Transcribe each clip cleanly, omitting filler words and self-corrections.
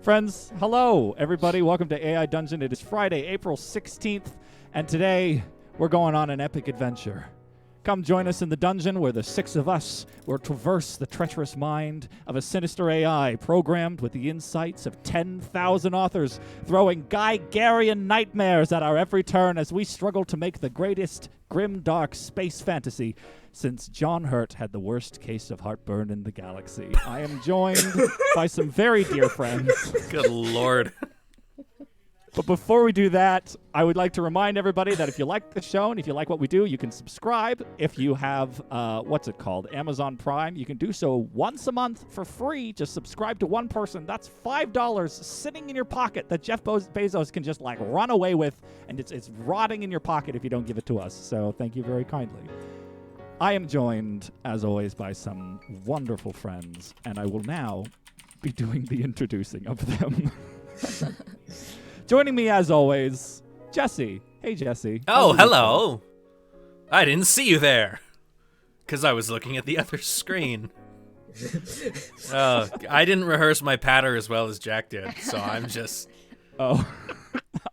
Friends, hello, everybody. Welcome to AI Dungeon. It is Friday, April 16th, and today we're going on an epic adventure. Come join us in the dungeon where the six of us will traverse the treacherous mind of a sinister AI programmed with the insights of 10,000 authors, throwing Geigerian nightmares at our every turn as we struggle to make the greatest grimdark space fantasy since John Hurt had the worst case of heartburn in the galaxy. I am joined by some very dear friends. Good Lord. But before we do that, I would like to remind everybody that if you like the show and if you like what we do, you can subscribe. If you have, Amazon Prime, you can do so once a month for free. Just subscribe to one person. That's $5 sitting in your pocket that Jeff Bezos can just run away with, and it's rotting in your pocket if you don't give it to us. So thank you very kindly. I am joined, as always, by some wonderful friends, and I will now be doing the introducing of them. Joining me, as always, Jesse. Hey, Jesse. Oh, hello. I didn't see you there, because I was looking at the other screen. I didn't rehearse my patter as well as Jack did, so I'm just... Oh,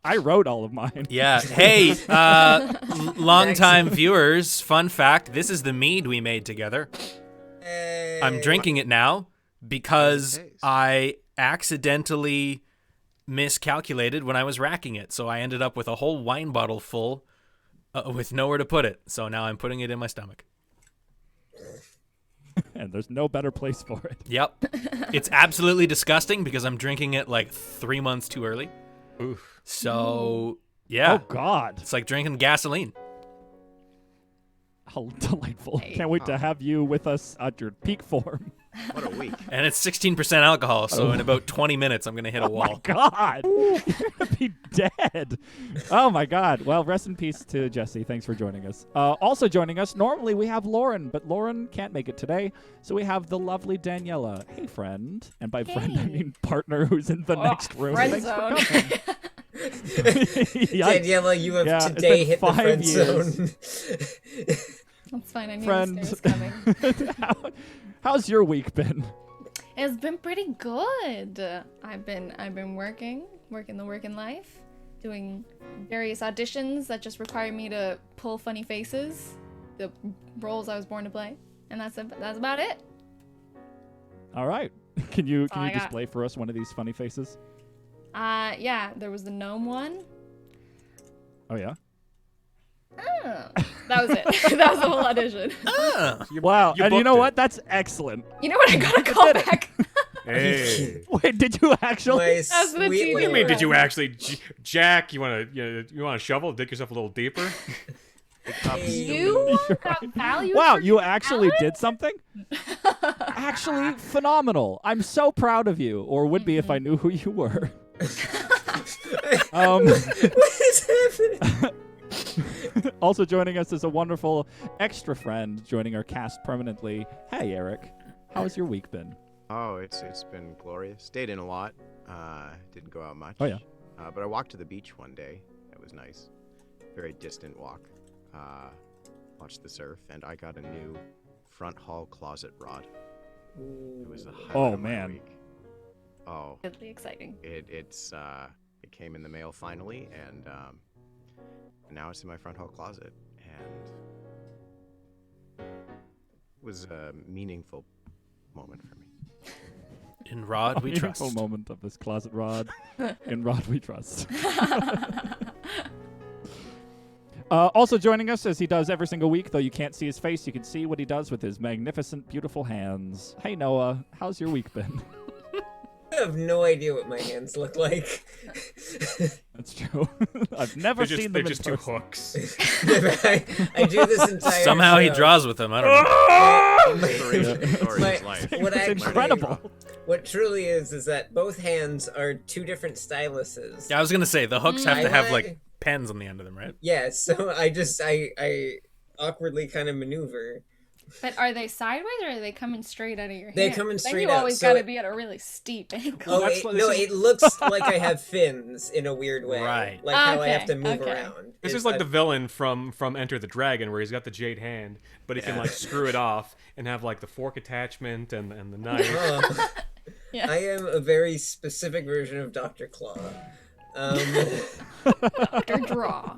I wrote all of mine. Yeah. Hey, long-time viewers, fun fact, this is the mead we made together. Hey. I'm drinking it now because I accidentally miscalculated when I was racking it, so I ended up with a whole wine bottle full with nowhere to put it. So now I'm putting it in my stomach. And there's no better place for it. Yep. It's absolutely disgusting because I'm drinking it like 3 months too early. Oof. So, yeah. Oh, God. It's like drinking gasoline. How delightful. Can't wait to have you with us at your peak form. What a week. And it's 16% alcohol, so in about 20 minutes I'm going to hit a wall. Oh, my God. You're going to be dead. Oh, my God. Well, rest in peace to Jesse. Thanks for joining us. Also joining us, normally we have Lauren, but Lauren can't make it today, so we have the lovely Daniela. Hey, friend. And by friend, I mean partner who's in the next room. Friend zone. Daniela, you have today hit the friend zone. That's fine. I knew Friend. this day was coming. How's your week been? It's been pretty good. I've been working the working life, doing various auditions that just require me to pull funny faces, the roles I was born to play, and that's about it. All right. Can you all I got. display for us one of these funny faces? Yeah. There was the gnome one. Oh, yeah? Oh, that was it. That was the whole audition. Wow. And you know booked what? That's excellent. You know what? I got a call back. Hey. Wait, did you actually? That's the TV. What do you mean? Did you actually, Jack? You want to shovel? Dig yourself a little deeper. You got value. Wow, for you your actually talent? did something? Actually, phenomenal. I'm so proud of you, or would be if I knew who you were. What is happening? Also joining us is a wonderful extra friend joining our cast permanently. Hey, Eric. How's your week been? Oh, it's been glorious. Stayed in a lot. Didn't go out much. Oh, yeah. But I walked to the beach one day. That was nice. Very distant walk. Watched the surf, and I got a new front hall closet rod. It was the highlight of my week. Oh, Really exciting. it came in the mail finally, and now it's in my front hall closet, and it was a meaningful moment for me. In Rod, we trust. Meaningful moment of this closet rod. In Rod we trust. Also joining us, as he does every single week, though you can't see his face, you can see what he does with his magnificent, beautiful hands. Hey, Noah, how's your week been? I have no idea what my hands look like. That's true. I've never seen them They're in just two person. hooks. I do this entire Somehow he show. draws with them. I don't know. Inspiration story of life. What It's actually- incredible. What truly is that both hands are two different styluses. Yeah, I was going to say, the hooks have to have, I- like, pens on the end of them, right? Yeah, so I awkwardly kind of maneuver. But are they sideways or are they coming straight out of your hand? They coming Then straight you out, always so got to it- be at a really steep angle. Oh, That's it, what no, this is- it looks like I have fins in a weird way. Right. Like how I Okay, have to move okay. around. This is like the villain from Enter the Dragon, where he's got the jade hand, but he can like screw it off and have like the fork attachment and the knife. Yeah. I am a very specific version of Dr. Claw. Dr. Draw.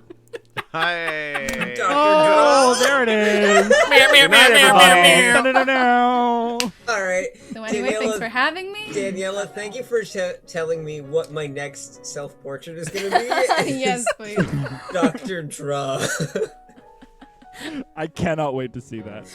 Hi. Dr. Oh, Draw. there it is. Meow, meow, meow, meow, meow, meow. No. All right. So anyway, thanks for having me. Daniela, thank you for telling me what my next self-portrait is going to be. Yes, please. Dr. Draw. I cannot wait to see that.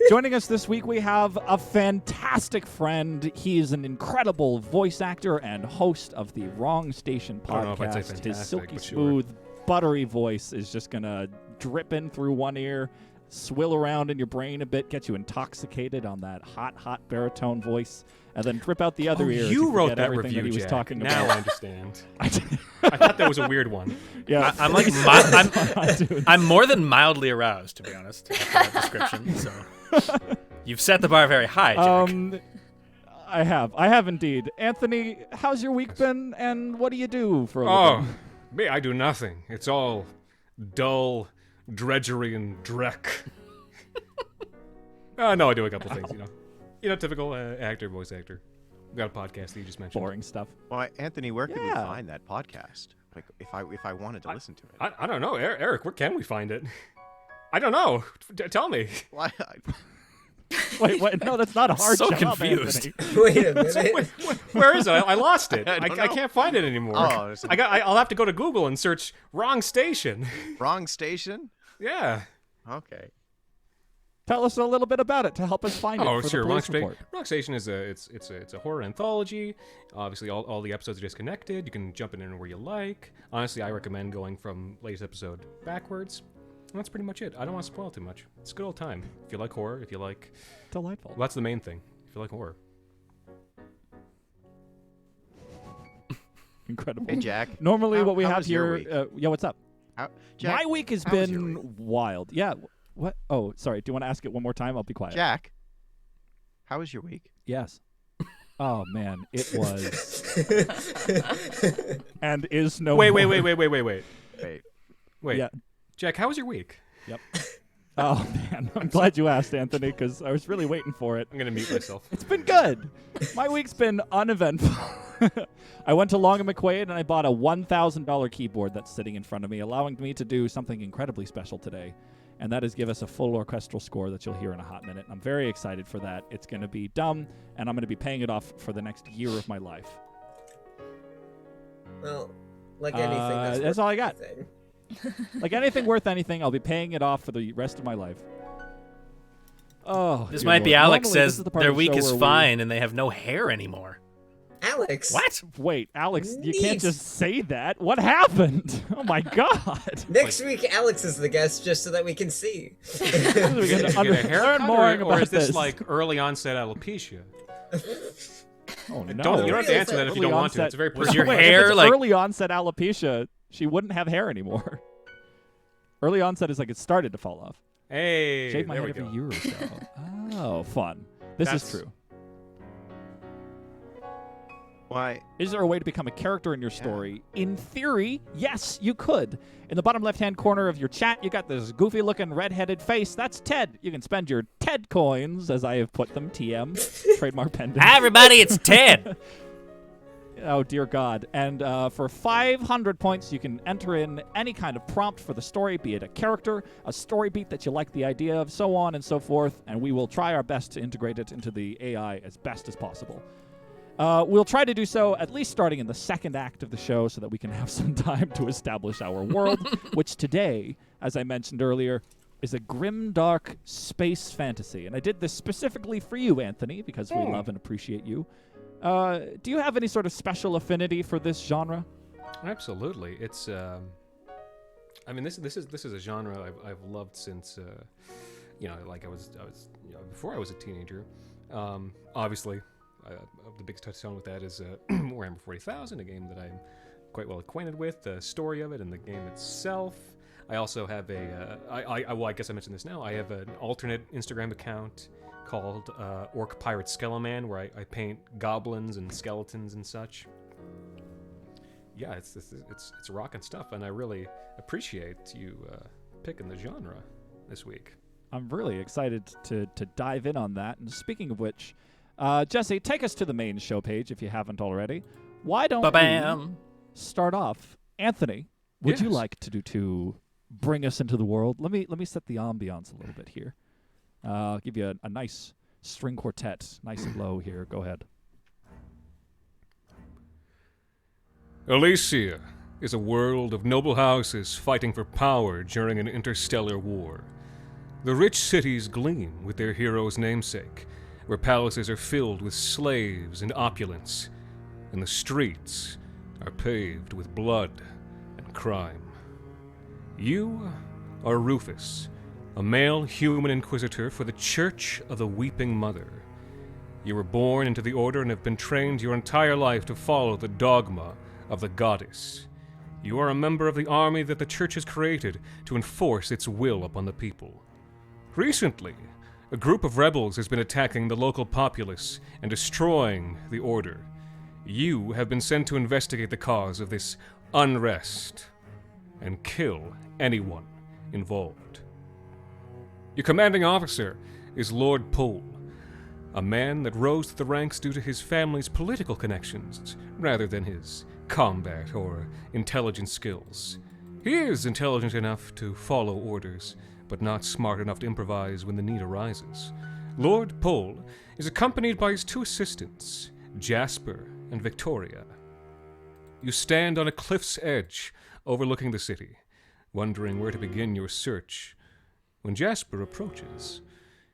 Joining us this week, we have a fantastic friend. He is an incredible voice actor and host of the Wrong Station I don't know if I'd say podcast. His fantastic, silky but sure. smooth, buttery voice is just going to drip in through one ear, swill around in your brain a bit, get you intoxicated on that hot baritone voice, and then drip out the other ear. as You wrote forget that everything review, that he was Jack. talking Now about. I understand. I thought that was a weird one. Yeah, I'm like, I'm more than mildly aroused, to be honest, after that description. So you've set the bar very high, Jack. I have indeed. Anthony, how's your week been, and what do you do for a Oh, living? me, I do nothing. It's all dull drudgery and dreck. No, I do a couple things, typical voice actor. Got a podcast that you just mentioned. Boring stuff. Well, Anthony, where can we Yeah. find that podcast? Like, if I wanted to listen to it. I don't know, Eric. Where can we find it? I don't know. Tell me. Well, Wait, no, that's not a hard So job, confused. Anthony. Wait a minute. Where is it? I lost it. I don't I know. can't find it anymore. Oh, it's a- I'll have to go to Google and search "wrong station." Wrong station? Yeah. Okay. Tell us a little bit about it to help us find it Oh, for sure. the Wrong police Station. report. Wrong Station is a horror anthology. Obviously, all the episodes are disconnected. You can jump in where you like. Honestly, I recommend going from latest episode backwards. And that's pretty much it. I don't want to spoil too much. It's a good old time. If you like horror, if you like, Delightful. well, that's the main thing. If you like horror. Incredible. Hey, Jack. Normally, what we how have was your here. week? Yeah, what's up? Jack, My week has how was your been week? wild. Yeah. What? Oh, sorry. Do you want to ask it one more time? I'll be quiet. Jack, how was your week? Yes. Oh man, it was and is no. Wait. Wait. Wait. Yeah. Jack, how was your week? Yep. Oh man, I'm glad you asked, Anthony, because I was really waiting for it. I'm gonna mute myself. It's been good. My week's been uneventful. I went to Long and McQuaid and I bought a $1,000 keyboard that's sitting in front of me, allowing me to do something incredibly special today, and that is give us a full orchestral score that you'll hear in a hot minute. I'm very excited for that. It's going to be dumb, and I'm going to be paying it off for the next year of my life. Well, like anything, that's all I got. anything. Like anything worth anything, I'll be paying it off for the rest of my life. Oh, This dear might be Lord. Alex Normally, this says is the part their of the week show is where we- fine and they have no hair anymore. Alex. What? Wait, Alex, you Neat. can't just say that. What happened? Oh my God. Next week, Alex is the guest just so that we can see. We're Did gonna you get a learn haircut, more or about is this this. like early onset alopecia? Oh no! You don't have to answer that if you don't want to. Early It's a very Was personal. your Wait, if hair it's like- early onset alopecia? She wouldn't have hair anymore. Early onset is like it started to fall off. Hey, Shave my there head we every go. year or so. Oh, fun. This is That's- true. Why? Is there a way to become a character in your story? In theory, yes, you could. In the bottom left-hand corner of your chat, you got this goofy-looking red-headed face. That's Ted. You can spend your Ted coins, as I have put them, TM, trademark pendant. Hi, everybody, it's Ted. Oh, dear God. And for 500 points, you can enter in any kind of prompt for the story, be it a character, a story beat that you like the idea of, so on and so forth, and we will try our best to integrate it into the AI as best as possible. We'll try to do so at least starting in the second act of the show so that we can have some time to establish our world, which today, as I mentioned earlier, is a grimdark space fantasy. And I did this specifically for you, Anthony, because we love and appreciate you. Do you have any sort of special affinity for this genre? Absolutely, it's. I mean, this is a genre I've loved since, like I was before I was a teenager. Obviously, the biggest touchstone with that is Warhammer 40,000, a game that I'm quite well acquainted with, the story of it and the game itself. I also have I guess I mentioned this now. I have an alternate Instagram account called Orc Pirate Skeleman, where I paint goblins and skeletons and such. Yeah, it's rockin' stuff, and I really appreciate you picking the genre this week. I'm really excited to dive in on that. And speaking of which, Jesse, take us to the main show page if you haven't already. Why don't we Ba-bam. start off? Anthony, would you Yes. like to bring us into the world? Let me set the ambiance a little bit here. I'll give you a nice string quartet, nice and low here. Go ahead. Elescia is a world of noble houses fighting for power during an interstellar war. The rich cities gleam with their heroes' namesake, where palaces are filled with slaves and opulence, and the streets are paved with blood and crime. You are Rufus, a male human inquisitor for the Church of the Weeping Mother. You were born into the order and have been trained your entire life to follow the dogma of the goddess. You are a member of the army that the Church has created to enforce its will upon the people. Recently, a group of rebels has been attacking the local populace and destroying the order. You have been sent to investigate the cause of this unrest and kill anyone involved. Your commanding officer is Lord Poul, a man that rose to the ranks due to his family's political connections rather than his combat or intelligence skills. He is intelligent enough to follow orders, but not smart enough to improvise when the need arises. Lord Poul is accompanied by his two assistants, Jasper and Victoria. You stand on a cliff's edge overlooking the city, wondering where to begin your search, when Jasper approaches.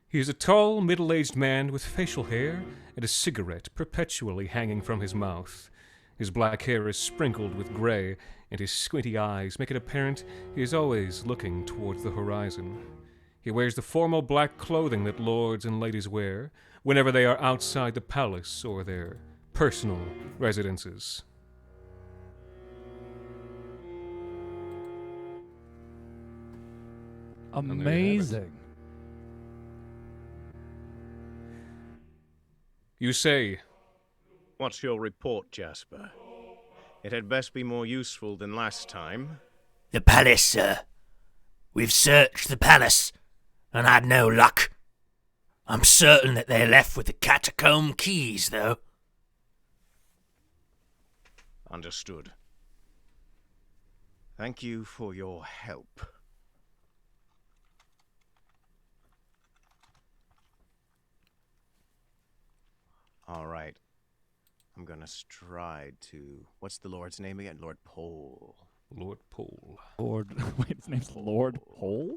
He is a tall, middle-aged man with facial hair and a cigarette perpetually hanging from his mouth. His black hair is sprinkled with gray, and his squinty eyes make it apparent he is always looking towards the horizon. He wears the formal black clothing that lords and ladies wear whenever they are outside the palace or their personal residences. Amazing. You say, What's your report, Jasper? It had best be more useful than last time. The palace, sir. We've searched the palace and had no luck. I'm certain that they're left with the catacomb keys, though. Understood. Thank you for your help. All right. I'm gonna stride to... What's the Lord's name again? Lord Poul. Lord Poul. Wait, his name's Lord Poul?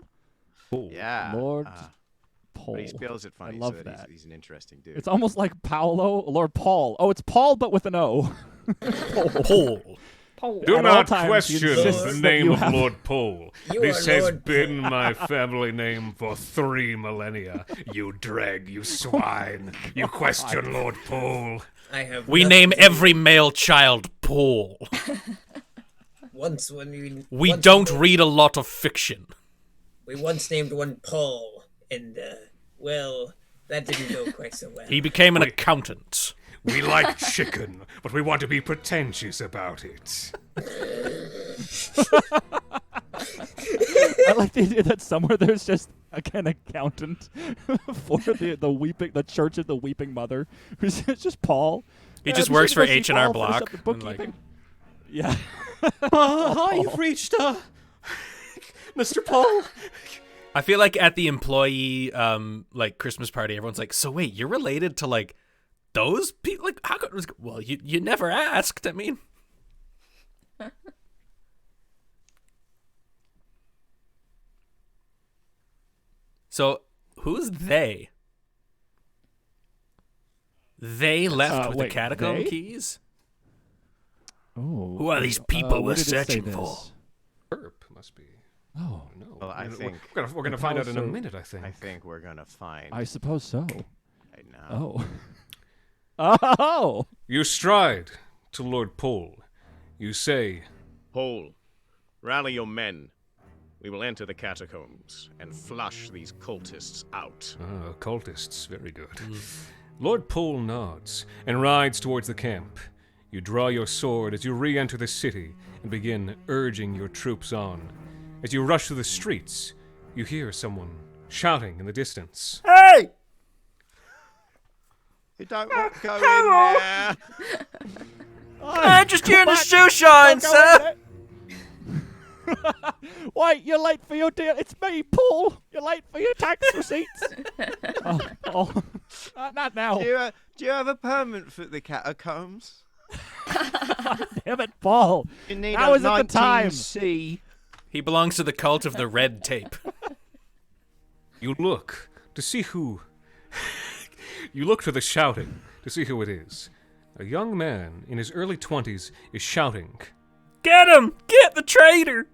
Poul. Yeah. Lord Poul. But he spells it funny, I love so that. he's an interesting dude. It's almost like Paolo, Lord Paul. Oh, it's Paul, but with an O. Paul. Do At all not times, he question insists the that name you of have- Lord Poul. You This are has Lord been my family name for 3 millennia. You dreg, you swine. You question Lord Poul. I have. We nothing name to do- every male child Paul. Once when We once don't we- read a lot of fiction. We once named one Paul, and well, that didn't go quite so well. He became an accountant. We like chicken, but we want to be pretentious about it. I like the idea that somewhere there's just an accountant for the Church of the Weeping Mother, who's just Paul. He just I'm works sure for you go see H&R Paul finish up Block. the and, like, bookkeeping. Yeah. Hi, you've reached, Mr. Poul. I feel like at the employee like Christmas party, everyone's like, "So wait, you're related to like those people? Like, how could?" Well, you never asked. I mean, so who's they? They left with wait, the catacomb they? keys. Oh. Who are these people where we're did it say searching this? for? Burp must be. Oh, No. Well, I think... We're gonna find out in a minute, I think. I think we're gonna find I suppose so. right now. Oh. Oh. You stride to Lord Poul. You say, Poul, rally your men. We will enter the catacombs and flush these cultists out. Cultists, very good. Lord Poul nods and rides towards the camp. You draw your sword as you re-enter the city and begin urging your troops on. As you rush through the streets, you hear someone shouting in the distance. Hey! You don't want to go in there. I'm just here in the shoe shine, sir. Wait, you're late for your deal. It's me, Paul. You're late for your tax receipts. Not now. Do you have a permit for the catacombs? Damn it, Paul. You need That a was at the time. 19C. He belongs to the cult of the red tape. You look to see who. You look to the shouting to see who it is. A young man in his early 20s is shouting. Get him! Get the traitor!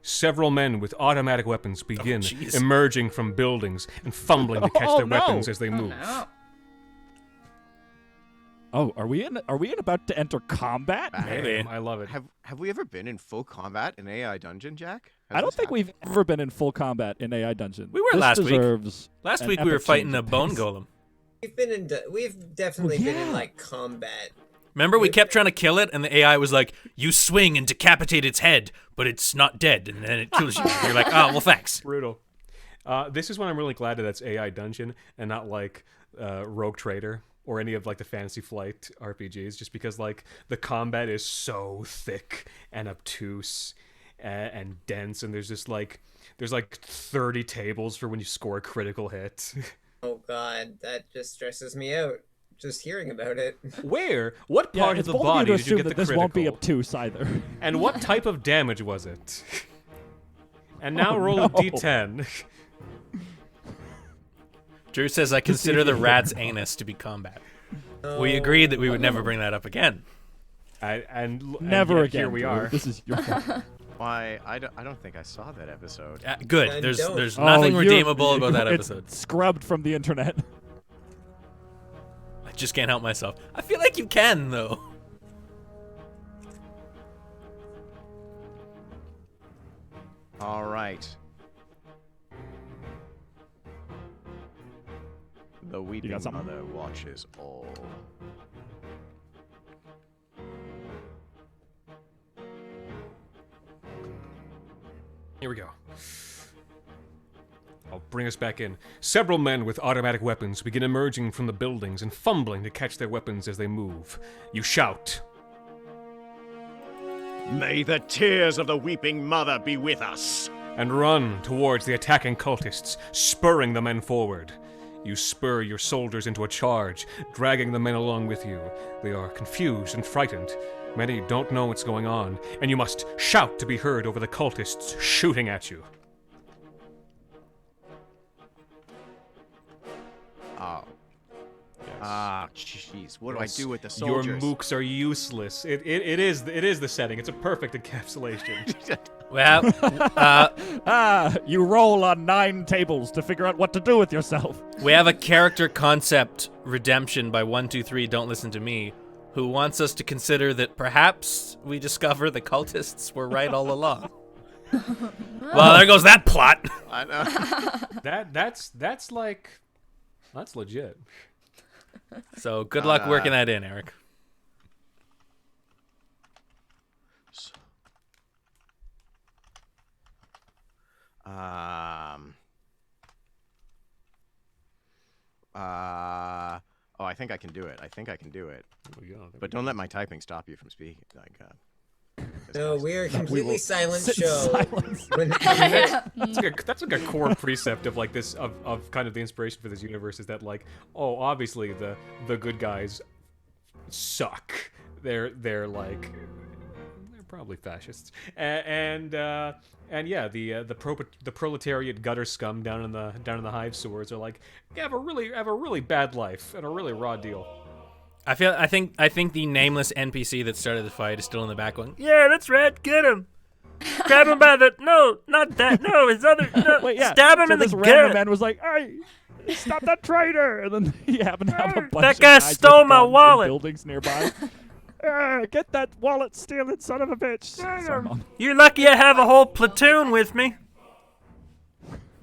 Several men with automatic weapons begin jeez. emerging from buildings and fumbling to catch their weapons as they move. No. Oh, are we in about to enter combat? Maybe. I love it. Have we ever been in full combat in AI Dungeon, Jack? I don't think we've ever been in full combat in AI Dungeon. We were This last week. deserves Last an week we were epic fighting change a of bone pace. golem. We've definitely been in yeah. like combat. Remember, we kept trying to kill it, and the AI was like, "You swing and decapitate its head, but it's not dead, and then it kills you." And you're like, "Oh, well, thanks." Brutal. This is when I'm really glad that that's AI Dungeon and not like Rogue Trader or any of like the Fantasy Flight RPGs, just because like the combat is so thick and obtuse and dense, and there's like 30 tables for when you score a critical hit. Oh god, that just stresses me out. Just hearing about it. Where? What Yeah, part it's of the bold of body you to did you assume get the that this critical? won't be obtuse either. And what type of damage was it? And now roll no. a d10. Drew says, "I consider the rat's anus to be combat." We agreed that we would never bring that up again. Never yet again. Here we Drew. are. This is your fault. Why? I don't think I saw that episode. Good. Then There's don't. there's nothing you're- redeemable about that it's episode. Scrubbed from the internet. I just can't help myself. I feel like you can, though. All right. The weeping something? mother watches all. Here we go. I'll bring us back in. Several men with automatic weapons begin emerging from the buildings and fumbling to catch their weapons as they move. You shout. May the tears of the weeping mother be with us. And run towards the attacking cultists, spurring the men forward. You spur your soldiers into a charge, dragging the men along with you. They are confused and frightened. Many don't know what's going on, and you must shout to be heard over the cultists shooting at you. Oh. Yes. Ah, jeez. What do Yes. I do with the Your soldiers? mooks are useless. It is the setting. It's a perfect encapsulation. Well, You roll on 9 tables to figure out what to do with yourself. we have a character concept redemption by 123 Don't Listen to Me, who wants us to consider that perhaps we discover the cultists were right all along. Well, there goes that plot. I know. That's legit. So good luck working that in, Eric. Oh, I think I can do it. There we go. But don't let my typing stop you from speaking. Like, No, we are a completely silent sit in show. silence. That's like a core precept of like this of kind of the inspiration for this universe is that like, oh, obviously the good guys suck. They're like they're probably fascists. And yeah, the proletariat gutter scum down in the hive sewers are like, have a really bad life and a really raw deal. I think the nameless NPC that started the fight is still in the back going, "Yeah, that's right, get him. Grab him by the, no, not that, no, his other, no, Wait, yeah. stab him so in the this random gut." man was like, "Hey, stop that traitor!" And then he happened to have a bunch That of guy guys stole with my guns in wallet. buildings nearby. Get that wallet, stealing son of a bitch! Sorry, Mom. You're lucky I have a whole platoon with me.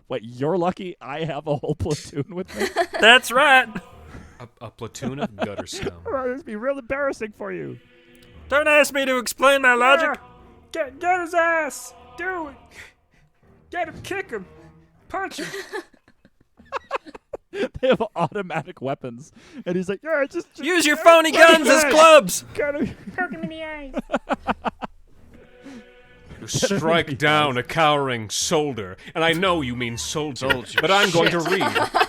Wait, you're lucky I have a whole platoon with me. That's right. A platoon of gutter scum. This would be real embarrassing for you. Don't ask me to explain my logic. Get his ass! Do it! Get him, kick him, punch him. They have automatic weapons, and he's like, "Yeah, just Use your phony guns as clubs. Poke him in the eyes. You strike down a cowering soldier, and I know you mean soldier, but I'm going to read.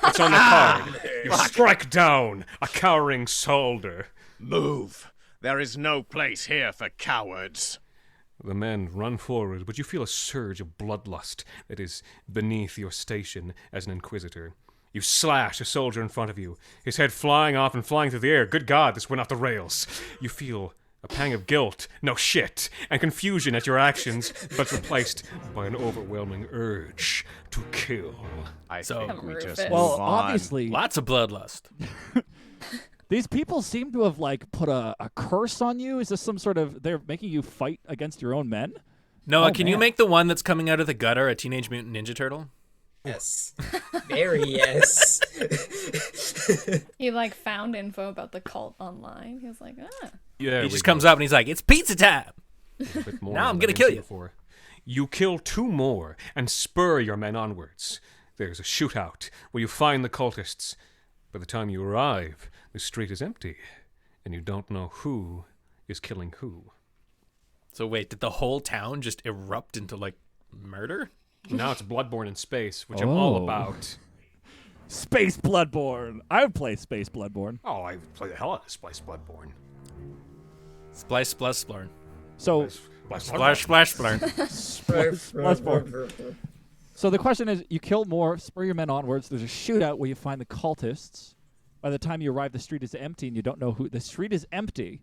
It's on the card. You strike down a cowering soldier. Move. There is no place here for cowards. The men run forward, but you feel a surge of bloodlust that is beneath your station as an Inquisitor. You slash a soldier in front of you, his head flying off and flying through the air. Good God, this went off the rails. You feel a pang of guilt, no shit, and confusion at your actions, but replaced by an overwhelming urge to kill. I So- think we just Rufus. move Well, on. obviously, Lots of bloodlust. these people seem to have like put a curse on you. Is this some sort of they're making you fight against your own men? Noah, Oh, can you man. make the one that's coming out of the gutter a Teenage Mutant Ninja Turtle? Yes. Very yes. He like found info about the cult online. He was like, Yeah, He just comes up and he's like, "It's pizza time." Now I'm gonna kill you. You kill 2 more and spur your men onwards. There's a shootout where you find the cultists. By the time you arrive, the street is empty, and you don't know who is killing who. So wait, did the whole town just erupt into like murder? Now it's Bloodborne in space, which I'm all Oh. about. Space Bloodborne. I would play Space Bloodborne. Oh, I would play the hell out of Splice Bloodborne. Splice, splash, splurn. So, Splash, splash, splurn. Bloodborne. So the question is, you kill more, spur your men onwards. There's a shootout where you find the cultists. By the time you arrive, the street is empty, and you don't know who. The street is empty,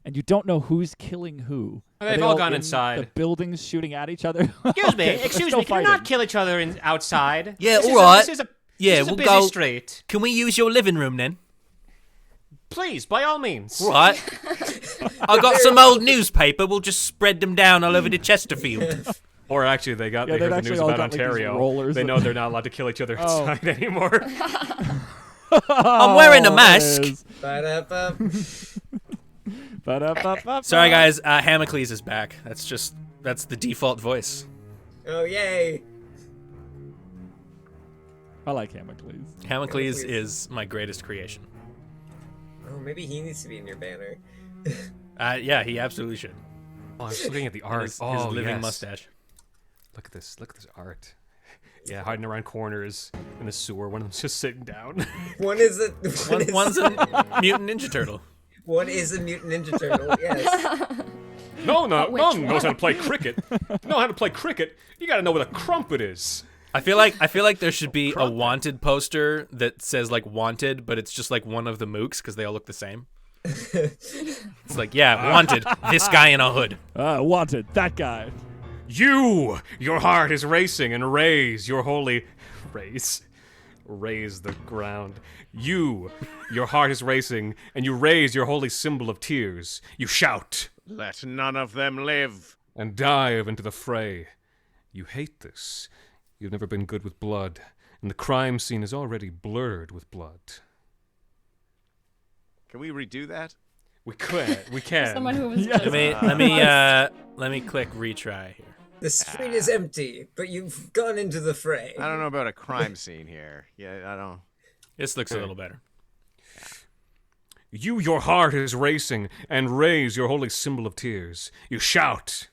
and you don't know who's killing who. They've Are they all gone in inside. The buildings shooting at each other. Excuse me, Okay, but excuse still me. Can you fighting. not kill each other outside? Yeah, this all is right. This is a Yeah, this is we'll a busy go- street. Can we use your living room then? Please, by all means. Right. I got some old newspaper. We'll just spread them down all over the Chesterfield. Or actually, they Yeah, heard they've the actually news all about got, like, these Ontario. rollers They that- know they're not allowed to kill each other Oh. outside anymore. I'm wearing a mask. Ba-da-ba. Sorry, guys. Hamacles is back. That's the default voice. Oh, yay. I like Hamacles. Hamacles is my greatest creation. Oh, maybe he needs to be in your banner. Yeah, he absolutely should. Oh, I was looking at the art. His Oh, living yes. mustache. Look at this. Look at this art. Yeah, hiding around corners in the sewer. One of them's just sitting down. One is a One's a mutant ninja turtle. one is a mutant ninja turtle. Yes. No, no, which none knows one? how to play cricket. Know how to play cricket? You gotta know what a crumpet is. I feel like there should be a wanted poster that says like wanted, but it's just like one of the mooks because they all look the same. It's like, yeah, wanted. This guy in a hood. Wanted. That guy. You, your heart is racing, and raise your holy... Raise the ground. You, your heart is racing, and you raise your holy symbol of tears. You shout, Let none of them live. and dive into the fray. You hate this. You've never been good with blood, and the crime scene is already blurred with blood. Can we redo that? We can. someone who was Yeah. just Let me click retry here. The street is empty, but you've gone into the fray. I don't know about a crime scene here. Yeah, I don't. This looks a little better. You, your heart is racing, and raise your holy symbol of tears. You shout.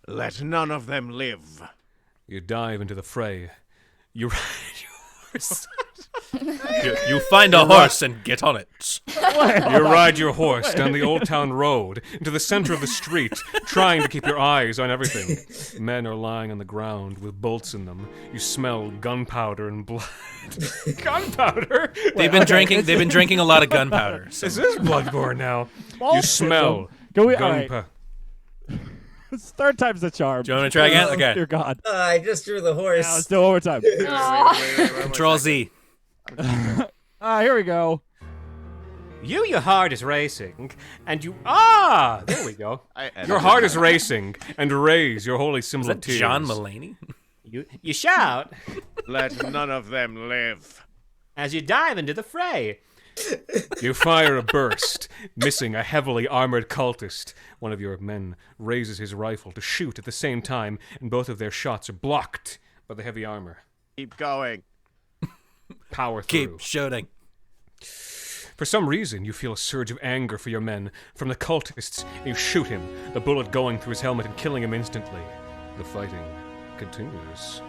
Let none of them live. You dive into the fray. You ride your horse. You find a horse and get on it. You ride your horse down the Old Town Road into the center of the street, trying to keep your eyes on everything. Men are lying on the ground with bolts in them. You smell gunpowder and blood. Gunpowder? They've been drinking a lot of gunpowder. So. This is Bloodborne now. You Bullshit. smell Go all right. gunpowder. Third time's the charm. Do you want me to try again? Okay. Dear God. I just drew the horse. Now let's do overtime. Control Z. Here we go. You, your heart is racing, and you There we go. I edited Your heart that. is racing, and raise your holy Is symbol that of tears. John Mulaney? you shout Let none of them live. as you dive into the fray. You fire a burst, missing a heavily armored cultist. One of your men raises his rifle to shoot at the same time, and both of their shots are blocked by the heavy armor. Keep going. power through. Keep shooting. For some reason, you feel a surge of anger for your men from the cultists, and you shoot him, the bullet going through his helmet and killing him instantly. The fighting continues.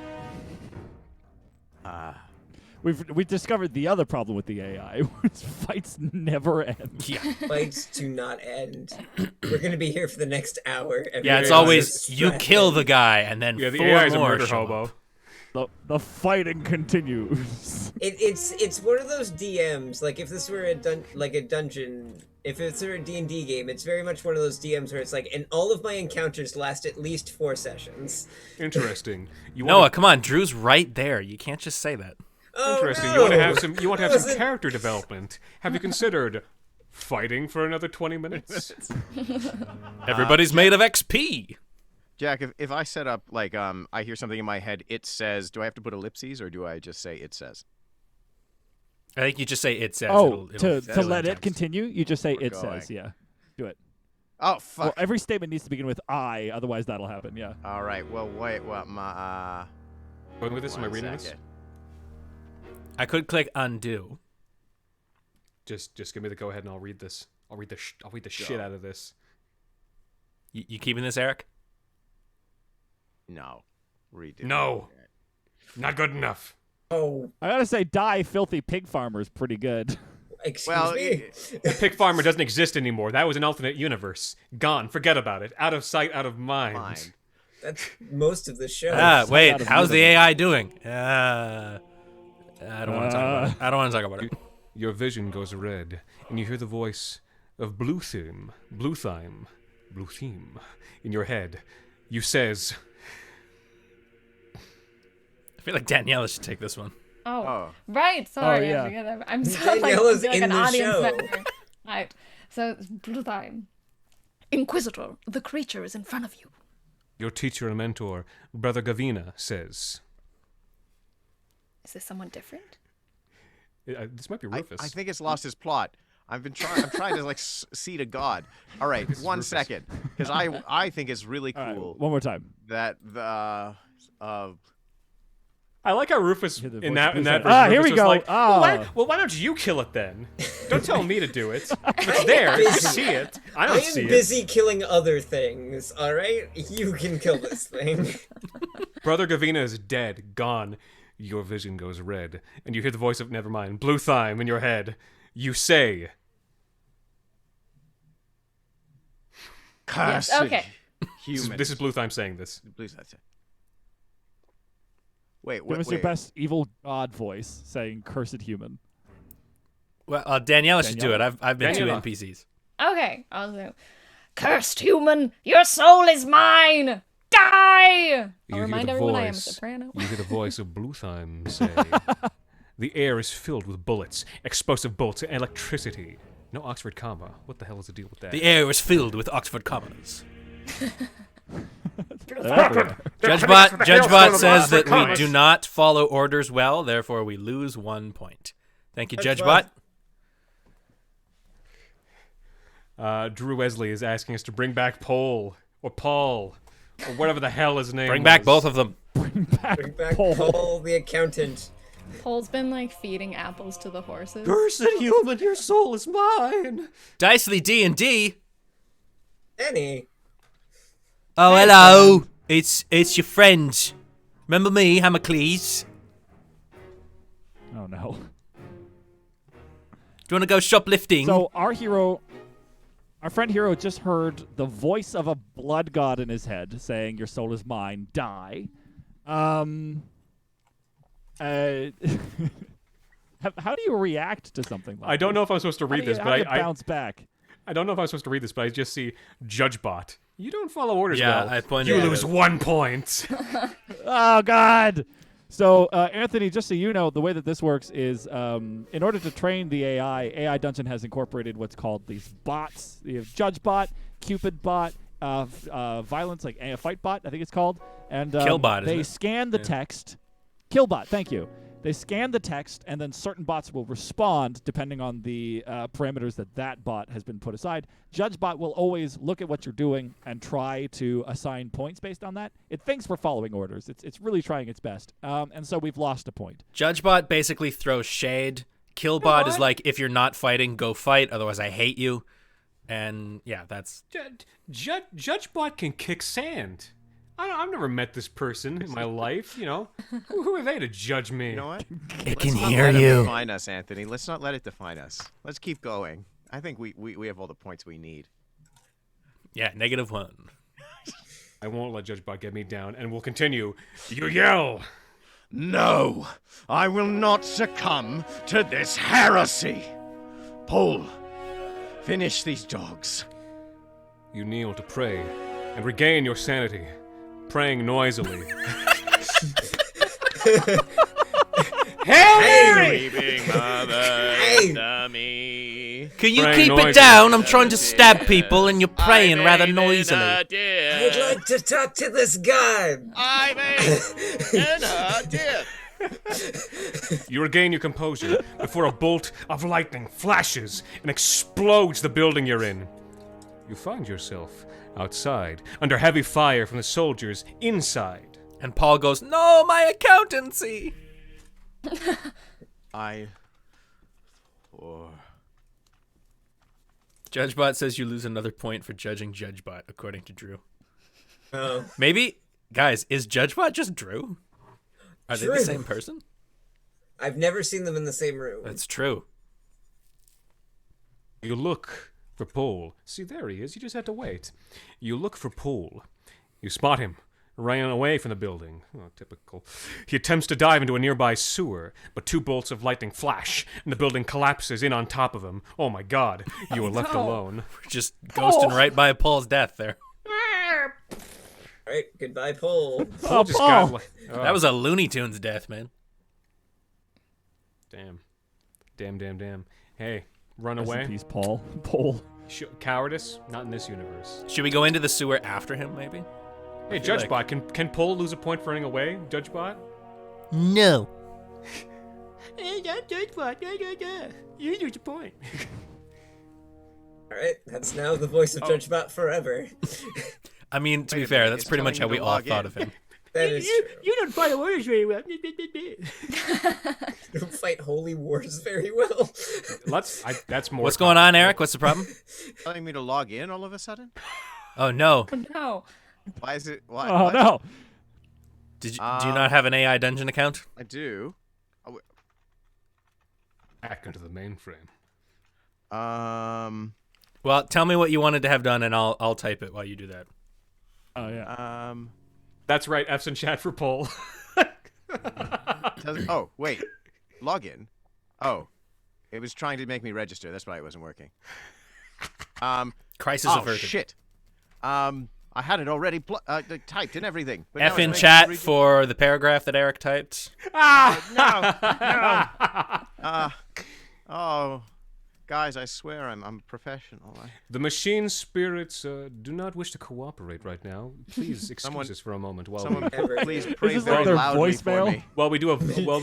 We've discovered the other problem with the AI. Fights never end. Yeah. Fights do not end. We're gonna be here for the next hour. Yeah, it's always you kill the guy and then Yeah, the 4 AI is a more murder show hobo. up. The fighting continues. It's one of those DMs. Like if this were a dungeon, if it's a D&D game, it's very much one of those DMs where it's like, and all of my encounters last at least 4 sessions. Interesting. Noah, come on, Drew's right there. You can't just say that. Oh, Interesting. no. You want to have some character development. Have you considered fighting for another 20 minutes? Everybody's made of XP. Jack, if I set up, like, I hear something in my head, it says, do I have to put ellipses, or do I just say it says? I think you just say it says. Oh, it'll to let it continue, you just say We're it going. says. Yeah, do it. Oh, fuck. Well, every statement needs to begin with I, otherwise that'll happen. Yeah. All right, well, wait, what, Going with this? Am I one reading this? second. I could click undo. Just give me the go ahead and I'll read this. I'll read the shit out of this. You keeping this, Eric? No. Redo. No. Not good enough. Oh, I gotta say, Die Filthy Pig Farmer is pretty good. excuse me. The pig farmer doesn't exist anymore. That was an alternate universe. Gone. Forget about it. Out of sight, out of mind. Fine. That's most of the show. Wait, out of how's the universe. AI doing? I don't want to talk about it. I don't want to talk about it. Your vision goes red, and you hear the voice of Bluthime, in your head. You says, I feel like Daniela should take this one. Oh, right. Sorry, yeah. I forget that. I'm so like, Daniela's like in an the audience show. member. Right. So, Bluthime. Inquisitor, the creature is in front of you. your teacher and mentor, Brother Gavina, says. Is this someone different? This might be Rufus. I think it's lost his plot. I'm trying to like see to God. All right, one second, because I think it's really cool. Right, one more time. That the I like how Rufus Hear the in voice that of version. Blizzard. Here Rufus we was go. Like, Ah. well, why don't you kill it then? Don't tell me to do it. If it's there, you busy. see it. I I don't am see busy killing other things, alright? You can kill this thing. it. Brother Gavina is dead, gone. Your vision goes red, and you hear the voice of nevermind, Bluthime in your head. You say, cursed okay. human. This is Bluthime saying this. Please, that's it. Wait, Give us your wait. best evil god voice saying "cursed human." Well, Daniela should do it. Daniela. I've been Daniela. two NPCs. Okay, I'll do. Cursed human, your soul is mine! Die! I'll You hear remind the everyone I am a voice. soprano. You hear the voice of Bluthime say, the air is filled with bullets, explosive bolts, and electricity. No Oxford comma. What the hell is the deal with that? The air was filled with Oxford commas. Everywhere. Judgebot says that we do not follow orders well, therefore we lose 1 point. Thank you, Judgebot. Drew Wesley is asking us to bring back Poul, or Paul, or whatever the hell his name Bring back was. both of them. Bring back Paul. Poul, the accountant. Pole's been like feeding apples to the horses. Cursed human, your soul is mine. Dicely D&D. Annie. Oh, hello. It's your friend. Remember me, Hammercles? Oh no. Do you want to go shoplifting? So our friend hero just heard the voice of a blood god in his head saying, "Your soul is mine. Die." How do you react to something like I don't this? know if I'm supposed to How read do you- this, how but do you I bounce back. I don't know if I'm supposed to read this, but I just see Judgebot. You don't follow orders Yeah, well. I pointed You at lose it. 1 point. Oh God! So Anthony, just so you know, the way that this works is, in order to train the AI Dungeon has incorporated what's called these bots. You have Judgebot, Cupidbot, Violence, like Fightbot, I think it's called, and Killbot, isn't they it? scan the text. Killbot, thank you. They scan the text, and then certain bots will respond depending on the parameters that bot has been put aside. JudgeBot will always look at what you're doing and try to assign points based on that. It thinks we're following orders. It's really trying its best. And so we've lost a point. JudgeBot basically throws shade. Killbot is like, if you're not fighting, go fight. Otherwise, I hate you. And yeah, that's... JudgeBot can kick sand. I've never met this person in my life, you know. Who are they to judge me? You know what? It Let's can not hear let it you. define us, Anthony. Let's not let it define us. Let's keep going. I think we have all the points we need. Yeah, -1. I won't let JudgeBot get me down, and we'll continue. You yell! No, I will not succumb to this heresy. Poul, finish these dogs. You kneel to pray and regain your sanity, praying noisily. Hail Mary! Weeping mother, dummy. Can you Praying keep noisily. it down? I'm trying to stab people and you're praying rather noisily. I'd like to talk to this guy. I'm in her dear. You regain your composure before a bolt of lightning flashes and explodes the building you're in. You find yourself outside, under heavy fire from the soldiers inside. And Paul goes, "No, my accountancy." JudgeBot says you lose another point for judging JudgeBot, according to Drew. Oh. Maybe, guys, is JudgeBot just Drew? Are they the Drew. same person? I've never seen them in the same room. That's true. You look for Poul. See, there he is. You just have to wait. You look for Poul. You spot him, running away from the building. Oh, typical. He attempts to dive into a nearby sewer, but 2 bolts of lightning flash, and the building collapses in on top of him. Oh my god, you are left alone. We're just ghosting right by Paul's death there. All right, goodbye, Poul. Poul just Paul. got... That was a Looney Tunes death, man. Damn. Hey, run Rest in away. peace, Paul. Poul. Cowardice? Not in this universe. Should we go into the sewer after him, maybe? Hey, feel JudgeBot, can Poul lose a point for running away? JudgeBot? No. Hey, JudgeBot. You lose a point. All right, that's now the voice of JudgeBot forever. I mean, to be Wait a fair, minute, that's it's pretty much how telling we you to all log thought in. of him. That is true. You don't follow orders very well. You don't fight holy wars very well. That's more... What's going on, Eric? What's the problem? Telling me to log in all of a sudden? Oh, no. No. Why is it? Why? Oh, what? no. Do you not have an AI dungeon account? I do. Back into the mainframe. Well, tell me what you wanted to have done, and I'll type it while you do that. Oh, yeah. That's right, F's in chat for Poul. Oh, wait. Login. Oh. It was trying to make me register. That's why it wasn't working. Crisis Oh, averted. shit. I had it already typed and everything. But now F it's in making chat me for the paragraph that Eric typed. Oh. Guys, I swear I'm professional. The machine spirits do not wish to cooperate right now. Please excuse us for a moment while Someone please Is pray this very like their loudly for voicemail? me. we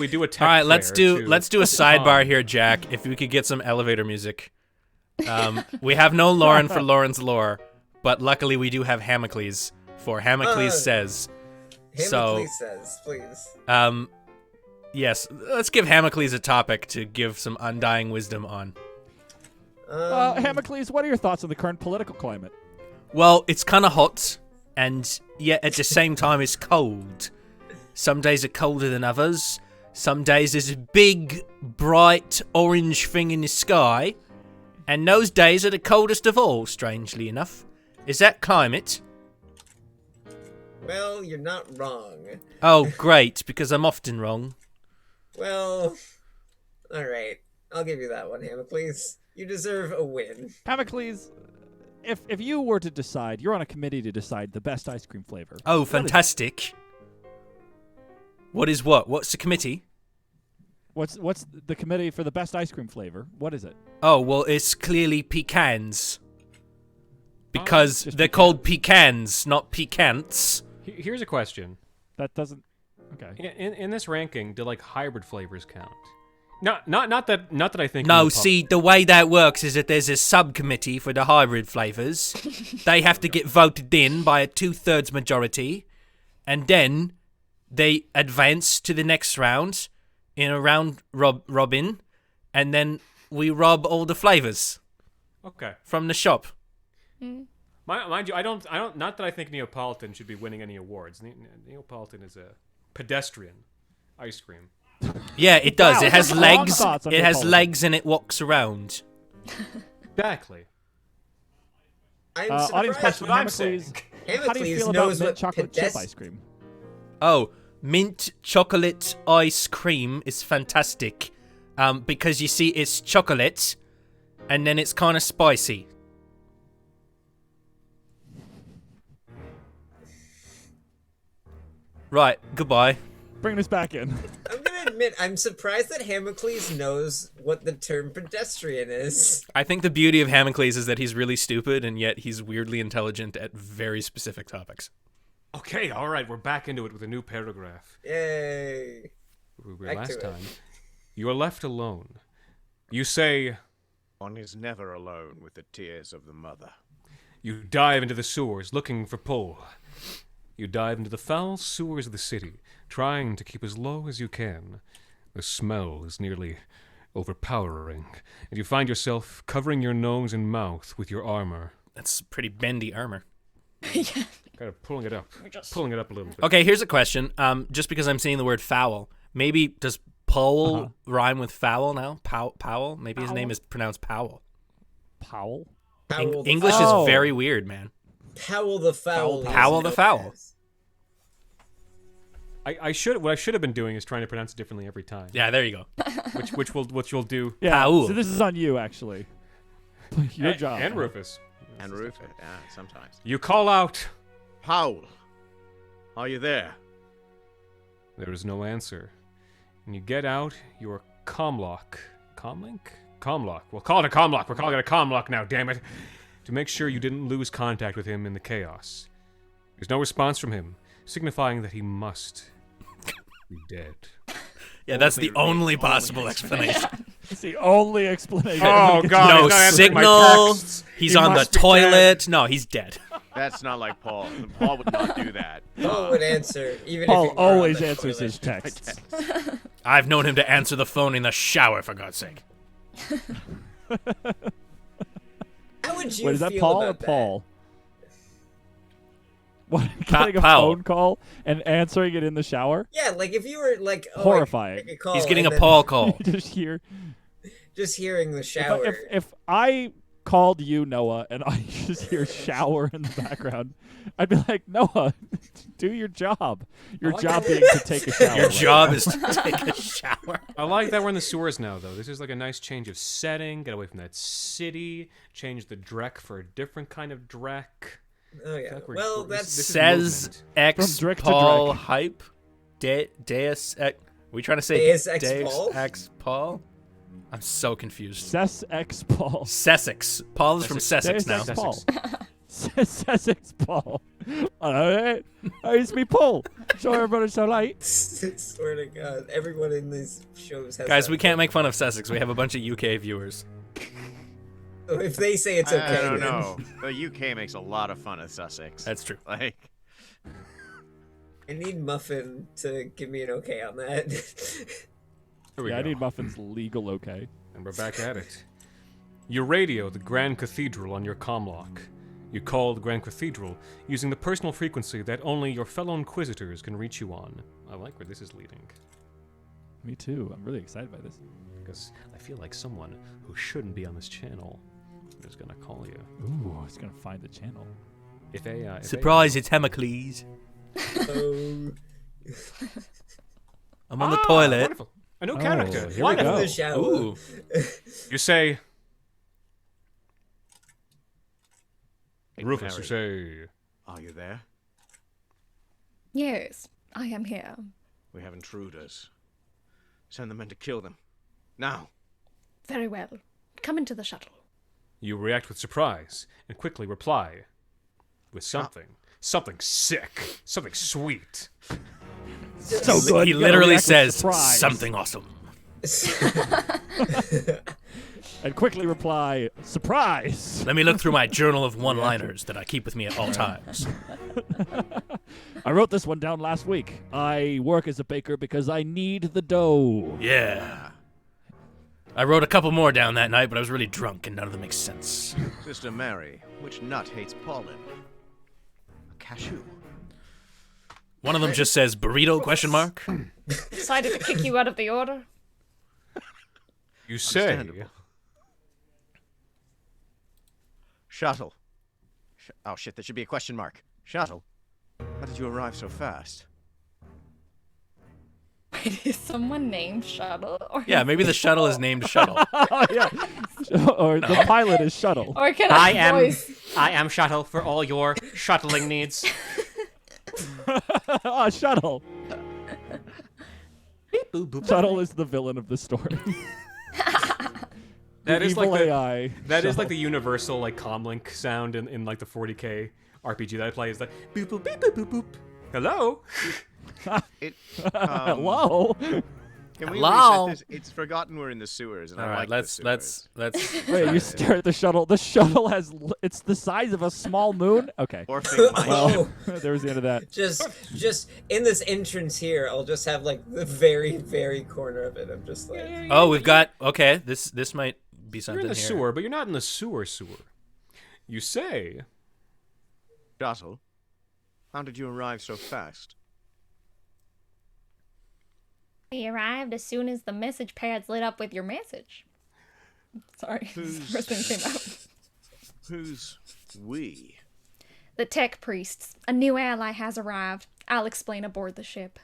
do a tech All right, let's prayer do to- a sidebar here, Jack. If we could get some elevator music. We have no Lauren for Lauren's lore, but luckily we do have Hamacles for Hamacles says. Hamacles says, please. Yes, let's give Hamacles a topic to give some undying wisdom on. Hamacles, what are your thoughts on the current political climate? Well, it's kind of hot, and yet at the same time it's cold. Some days are colder than others. Some days there's a big, bright orange thing in the sky. And those days are the coldest of all, strangely enough. Is that climate? Well, you're not wrong. Oh, great, because I'm often wrong. Well, all right. I'll give you that one, Hamacles. You deserve a win. Hamacles, if you were to decide, you're on a committee to decide the best ice cream flavor. Oh, fantastic. What is what? What's the committee? What's the committee for the best ice cream flavor? What is it? Oh, well, it's clearly pecans. Because just they're called pecans, not pecants. Here's a question. That doesn't... Okay. In this ranking, do like hybrid flavors count? Not that I think. No, see, the way that works is that there's a subcommittee for the hybrid flavors. They have to get voted in by a 2/3 majority, and then they advance to the next round in a round robin, and then we rob all the flavors. Okay. From the shop. Mind you, I don't. Not that I think Neapolitan should be winning any awards. Neapolitan is a pedestrian ice cream. Yeah, it does. Wow, it has strong legs. thoughts on It has Neapolitan. legs and it walks around. Exactly. I'm Audience surprised. question, what I'm Hamacles. How do you Hamacles feel knows about mint what chocolate chip ice cream? Oh, mint chocolate ice cream is fantastic. Because you see, it's chocolate, and then it's kind of spicy. Right, goodbye. Bring this back in. I'm gonna admit, I'm surprised that Hamacles knows what the term pedestrian is. I think the beauty of Hamacles is that he's really stupid, and yet he's weirdly intelligent at very specific topics. Okay, all right, we're back into it with a new paragraph. Yay. We were Back last to it. time. You are left alone. You say, One is never alone with the tears of the mother. you dive into the sewers looking for Poul. You dive into the foul sewers of the city, trying to keep as low as you can. The smell is nearly overpowering, and you find yourself covering your nose and mouth with your armor. That's pretty bendy armor. Kind of pulling it up a little bit. Okay, here's a question. Just because I'm seeing the word foul, maybe does Poul rhyme with foul now? Powell? Maybe his name is pronounced Powell. Powell? Powell the English Foul. is very weird, man. Powell the Foul. Powell the Foul. What I should have been doing is trying to pronounce it differently every time. Yeah, there you go. which you'll do. Yeah. Powell. So this is on you, actually. Your job. And Rufus. And Rufus, yeah, sometimes. You call out. Poul, are you there? There is no answer. And you get out your comlock. Comlink? Comlock. We'll call it a comlock. We're calling it a comlock now, damn it. To make sure you didn't lose contact with him in the chaos. There's no response from him, signifying that he must be dead. Yeah, that's the only possible explanation. It's the only explanation. Oh, God. No he's not answering my signal. texts. He's He on the must be toilet. No, he's dead. That's not like Paul. Paul would not do that. Paul would answer, even Paul if he were on always the answers toilet. his texts. I've known him to answer the phone in the shower, for God's sake. How would you Wait, is that feel Paul or about that? Paul? What, getting a Powell. phone call and answering it in the shower? Yeah, like if you were like, oh, Horrifying. I make a call He's getting and a then Paul call. Just hear. Just hearing the shower. If I called you, Noah, and I just hear shower in the background, I'd be like, Noah, do your job. Your job being to take a shower. Your right job now. is to take a shower. I like that we're in the sewers now, though. This is like a nice change of setting. Get away from that city. Change the Drek for a different kind of Drek. Oh yeah. like we're- Well, this- that's this is Says movement. X From Drek to Paul Drek. hype. Deus Ex. Are we trying to say Deus Ex Paul? Ex Paul? I'm so confused. Ses X Paul. Sussex. Paul is from Sussex Deus now. Ex Paul. Sussex Paul. Alright. I used to be Paul. Sorry everybody's so late. swear to God, everyone in these shows has. Guys, that. we can't make fun of Sussex. We have a bunch of UK viewers. So if they say it's okay, I don't then- know. The UK makes a lot of fun of Sussex. That's true. Like, I need Muffin to give me an okay on that. Here we Yeah, I go. need Muffin's legal okay. And we're back at it. You radio the Grand Cathedral on your comlock. You call the Grand Cathedral using the personal frequency that only your fellow Inquisitors can reach you on. I like where this is leading. Me too. I'm really excited by this. Because I feel like someone who shouldn't be on this channel is gonna call you. Ooh, it's gonna find the channel. If AI... Surprise, it's Hemocles. Oh, I'm on the toilet. Wonderful. A new Oh, character. here we one go. in the shower. Ooh. You say... hey, Rufus, you Mary, say... are you there? Yes, I am here. We have intruders. Send the men to kill them. Now. Very well. Come into the shuttle. You react with surprise and quickly reply with something. Something sick. Something sweet. So good. He You gotta literally react with says surprise. something awesome. And quickly reply, surprise. Let me look through my journal of one-liners that I keep with me at all times. I wrote this one down last week. I work as a baker because I need the dough. Yeah. I wrote a couple more down that night, but I was really drunk and none of them make sense. Sister Mary, which nut hates pollen? A cashew. One of them just says burrito question mark. Decided to kick you out of the order. You say. Understandable. Shuttle. Oh shit, there should be a question mark. Shuttle. How did you arrive so fast? Wait, is someone named Shuttle? Or Yeah, maybe the shuttle is named Shuttle. Oh, yeah. Or the pilot is Shuttle. Or can I voice? I am Shuttle for all your shuttling needs. Oh, Shuttle. Shuttle is the villain of the story. That is evil like the AI. that is Shuttle. like the universal like comlink sound in like the 40k RPG that I play is like boop boop beep boop boop boop. Hello. It. Hello. Can we Hello? reset this? It's forgotten we're in the sewers, and All I right, like let's the sewers. Wait, you stare at the shuttle. The shuttle has. It's the size of a small moon. Okay. Orphan my Well, there was the end of that. Just in this entrance here, I'll just have like the very, very corner of it. I'm just like, Oh, we've got okay. This might be You're something in the here. sewer, but you're not in the sewer. You say. Shuttle. How did you arrive so fast? We arrived as soon as the message pads lit up with your message. Sorry, this is the first thing that came out. Who's we? The tech priests. A new ally has arrived. I'll explain aboard the ship.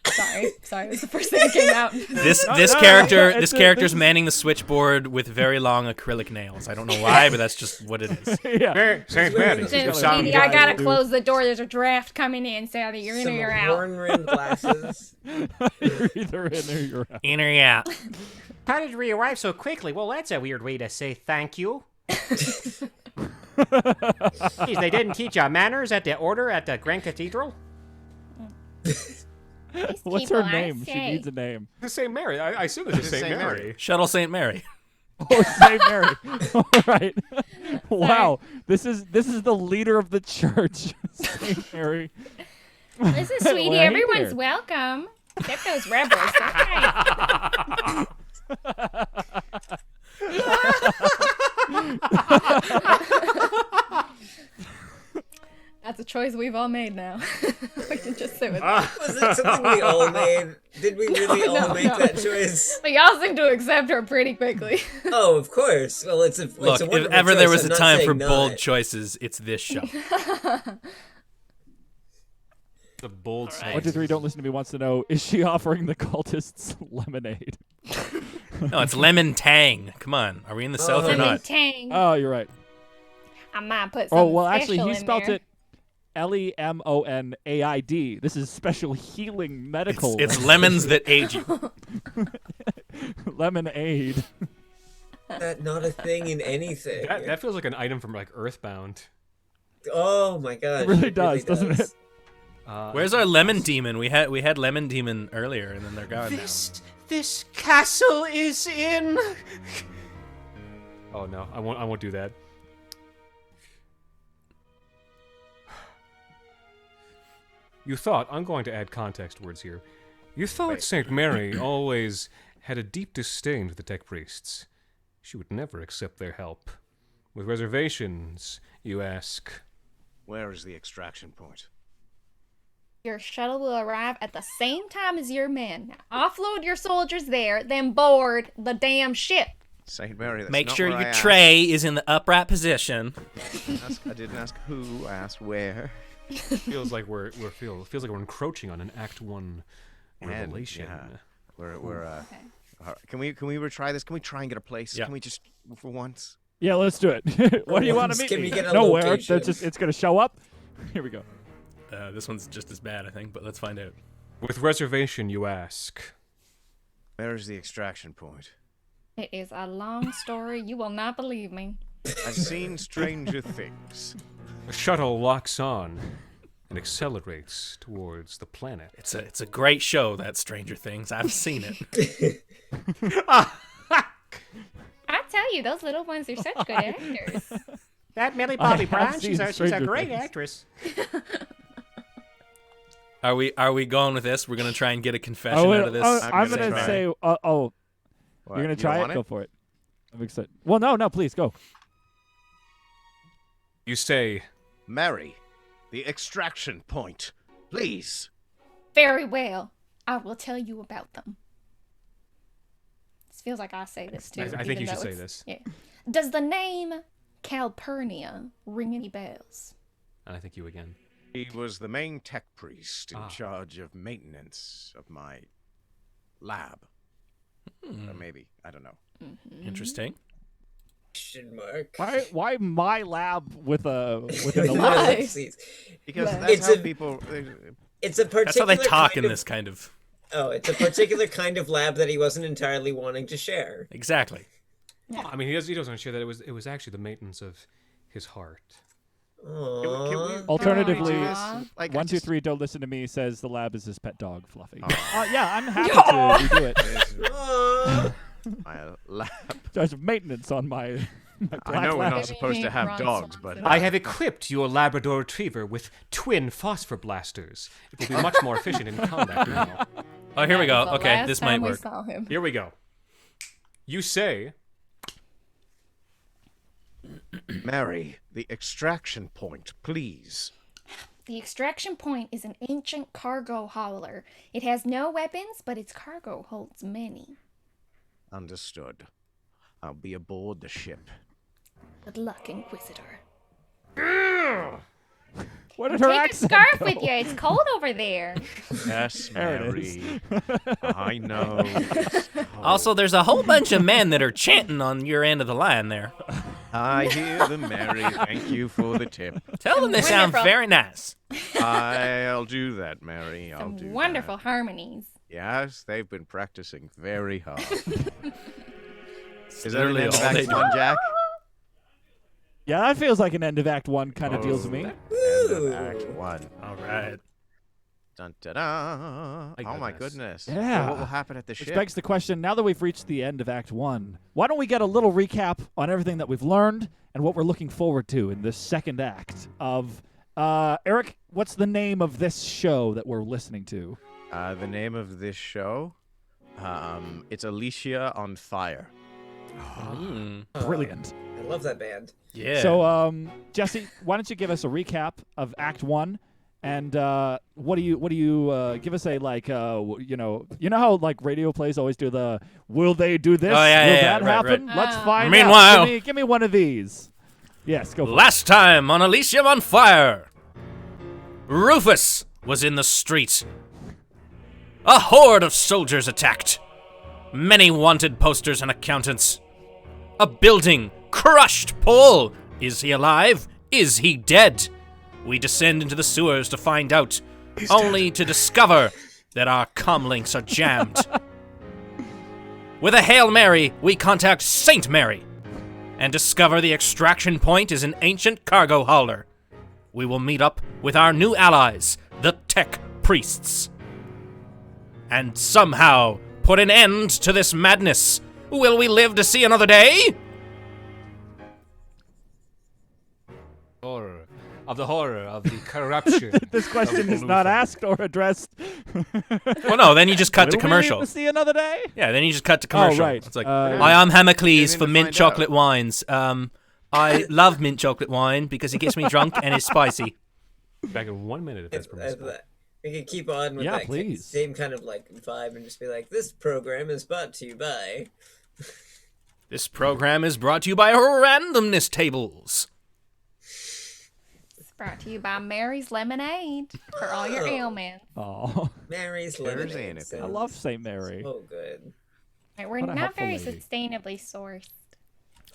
Sorry, that's the first thing that came out. This it's character's manning the switchboard with very long acrylic nails. I don't know why, but that's just what it is. Yeah. Saint Mary. Sweetie, I gotta close the door. There's a draft coming in, so either you're in or some you're out. horn-rimmed glasses. You're either in or you're out. In or out. How did we arrive so quickly? Well, that's a weird way to say thank you. Jeez, they didn't teach you manners at the order at the Grand Cathedral? What's her name? She needs a name. The Saint Mary. I assume it's the Saint Mary. Shuttle St. Mary. Oh, Saint Mary. All right. Wow. This is the leader of the church, Saint Mary. Listen, sweetie, Well, hey everyone's there. welcome. Except those rebels. Okay. That's a choice we've all made now. We can just sit with that. Was it something we all made? Did we really all make that choice? But y'all seem to accept her pretty quickly. Oh, of course. Well, it's a Look, a if wonderful ever there choice. was I'm a not time for saying bold not. choices, it's this show. The bold. Right. 1, 2, 3. Don't listen to me. Wants to know: is she offering the cultists lemonade? No, it's lemon tang. Come on, are we in the south or Lemon not? tang. Oh, you're right. I might put something Oh well, actually, special he in spelt there. it Lemonaid. This is special healing medical. It's lemons that age you. Lemonade. That not a thing in anything. That feels like an item from like Earthbound. Oh my god. It really does, doesn't it? Where's our lemon demon? We had lemon demon earlier, and then they're gone now. This castle is in. Oh no, I won't do that. You thought, I'm going to add context words here. You thought St. Mary always had a deep disdain for the tech priests. She would never accept their help. With reservations, you ask. Where is the extraction point? Your shuttle will arrive at the same time as your men. Now, offload your soldiers there, then board the damn ship. Saint Mary, that's Make not sure where your I tray is in the upright position. I didn't ask who, I asked where. Feels like we're encroaching on an Act 1 revelation. Yeah. We're can we retry this? Can we try and get a place? Yeah. Can we just for once? Yeah, let's do it. Where do you want to meet Can me? we get a Nowhere. location? It's gonna show up. Here we go. This one's just as bad, I think, but let's find out. With reservation, you ask. Where is the extraction point? It is a long story. You will not believe me. I've seen stranger things. The shuttle locks on and accelerates towards the planet. It's a great show, that Stranger Things. I've seen it. I tell you, those little ones are such good actors. That Millie Bobby Brown, she's a Stranger great Things. actress. Are we going with this? We're gonna try and get a confession out of this. I'm gonna say. What? You're gonna You try want it? Go for it. I'm excited. Well, no, please go. You say, Mary, the extraction point. Please. Very well. I will tell you about them. This feels like I say this too. I think even you should though say it's- this. Yeah. Does the name Calpurnia ring any bells? And I think you again. He was the main tech priest in Ah. charge of maintenance of my lab. Or maybe. I don't know. Interesting. Question mark. Why my lab with an Why? ellipsis? Because Yeah. that's It's how a- people... It's a particular That's how they talk in kind of- this kind of. Oh, it's a particular kind of lab that he wasn't entirely wanting to share. Exactly. Well, I mean, he doesn't share that it was actually the maintenance of his heart. Aww. Alternatively, Aw. Like, 1, 2, 3, don't listen to me says the lab is his pet dog, Fluffy. Oh. Yeah, I'm happy to redo it. Aww. My lab. There's maintenance on my black I know we're lab. not supposed to have Ron dogs, but Swanson. I have equipped your Labrador Retriever with twin phosphor blasters. It will be much more efficient in combat now. Oh, here we go. That was the Okay, last this time might we work. saw him. Here we go. You say, Mary, the extraction point, please. The extraction point is an ancient cargo hauler. It has no weapons, but its cargo holds many. Understood. I'll be aboard the ship. Good luck, Inquisitor. What did her Take a accent scarf go? with you. It's cold over there. Yes, There it Mary. I know. it's cold. Also, there's a whole bunch of men that are chanting on your end of the line there. I hear them, Mary. Thank you for the tip. Tell them they sound Wonderful. very nice. I'll do that, Mary. I'll Some do wonderful that. harmonies. Yes, they've been practicing very hard. Is that literally an end of all they Act do. 1, Jack? Yeah, that feels like an end of Act 1 kind of deals with me. End Ooh. of Act 1. All right. Dun, da, da. My Oh my goodness. goodness. Yeah. So what will happen at the Which ship? begs the question, now that we've reached the end of Act 1, why don't we get a little recap on everything that we've learned and what we're looking forward to in this second act of... Eric, what's the name of this show that we're listening to? The name of this show, it's Elescia on Fire. Brilliant. I love that band. Yeah. So, Jesse, why don't you give us a recap of Act 1? And what do you give us a you know how like radio plays always do the will they do this? Oh, yeah, will yeah, that right, happen? right. Let's find Meanwhile- out. Give me one of these. Yes, go for it. Last time on Elysium on Fire, Rufus was in the street. A horde of soldiers attacked. Many wanted posters and accountants. A building crushed Poul. Is he alive? Is he dead? We descend into the sewers to find out, only to discover that our comlinks are jammed. With a Hail Mary, we contact Saint Mary and discover the extraction point is an ancient cargo hauler. We will meet up with our new allies, the Tech Priests, and somehow put an end to this madness. Will we live to see another day? Horror of the corruption. This question is not asked or addressed. Well, no, then you just cut to Will we commercial. live to see another day? Yeah, then you just cut to commercial. right. It's like, Uh, I am Hammercles Didn't for even mint find chocolate out. wines. I love mint chocolate wine because it gets me drunk and it's spicy. Back in 1 minute, if that's permissible. We could keep on with Yeah, that please. same kind of like vibe and just be like, this program is brought to you by. This program is brought to you by randomness tables. It's brought to you by Mary's Lemonade for all your ailments. Oh, Mary's There's Lemonade. anything. I love St. Mary. Oh, good. Right, we're What a not helpful very lady. sustainably sourced.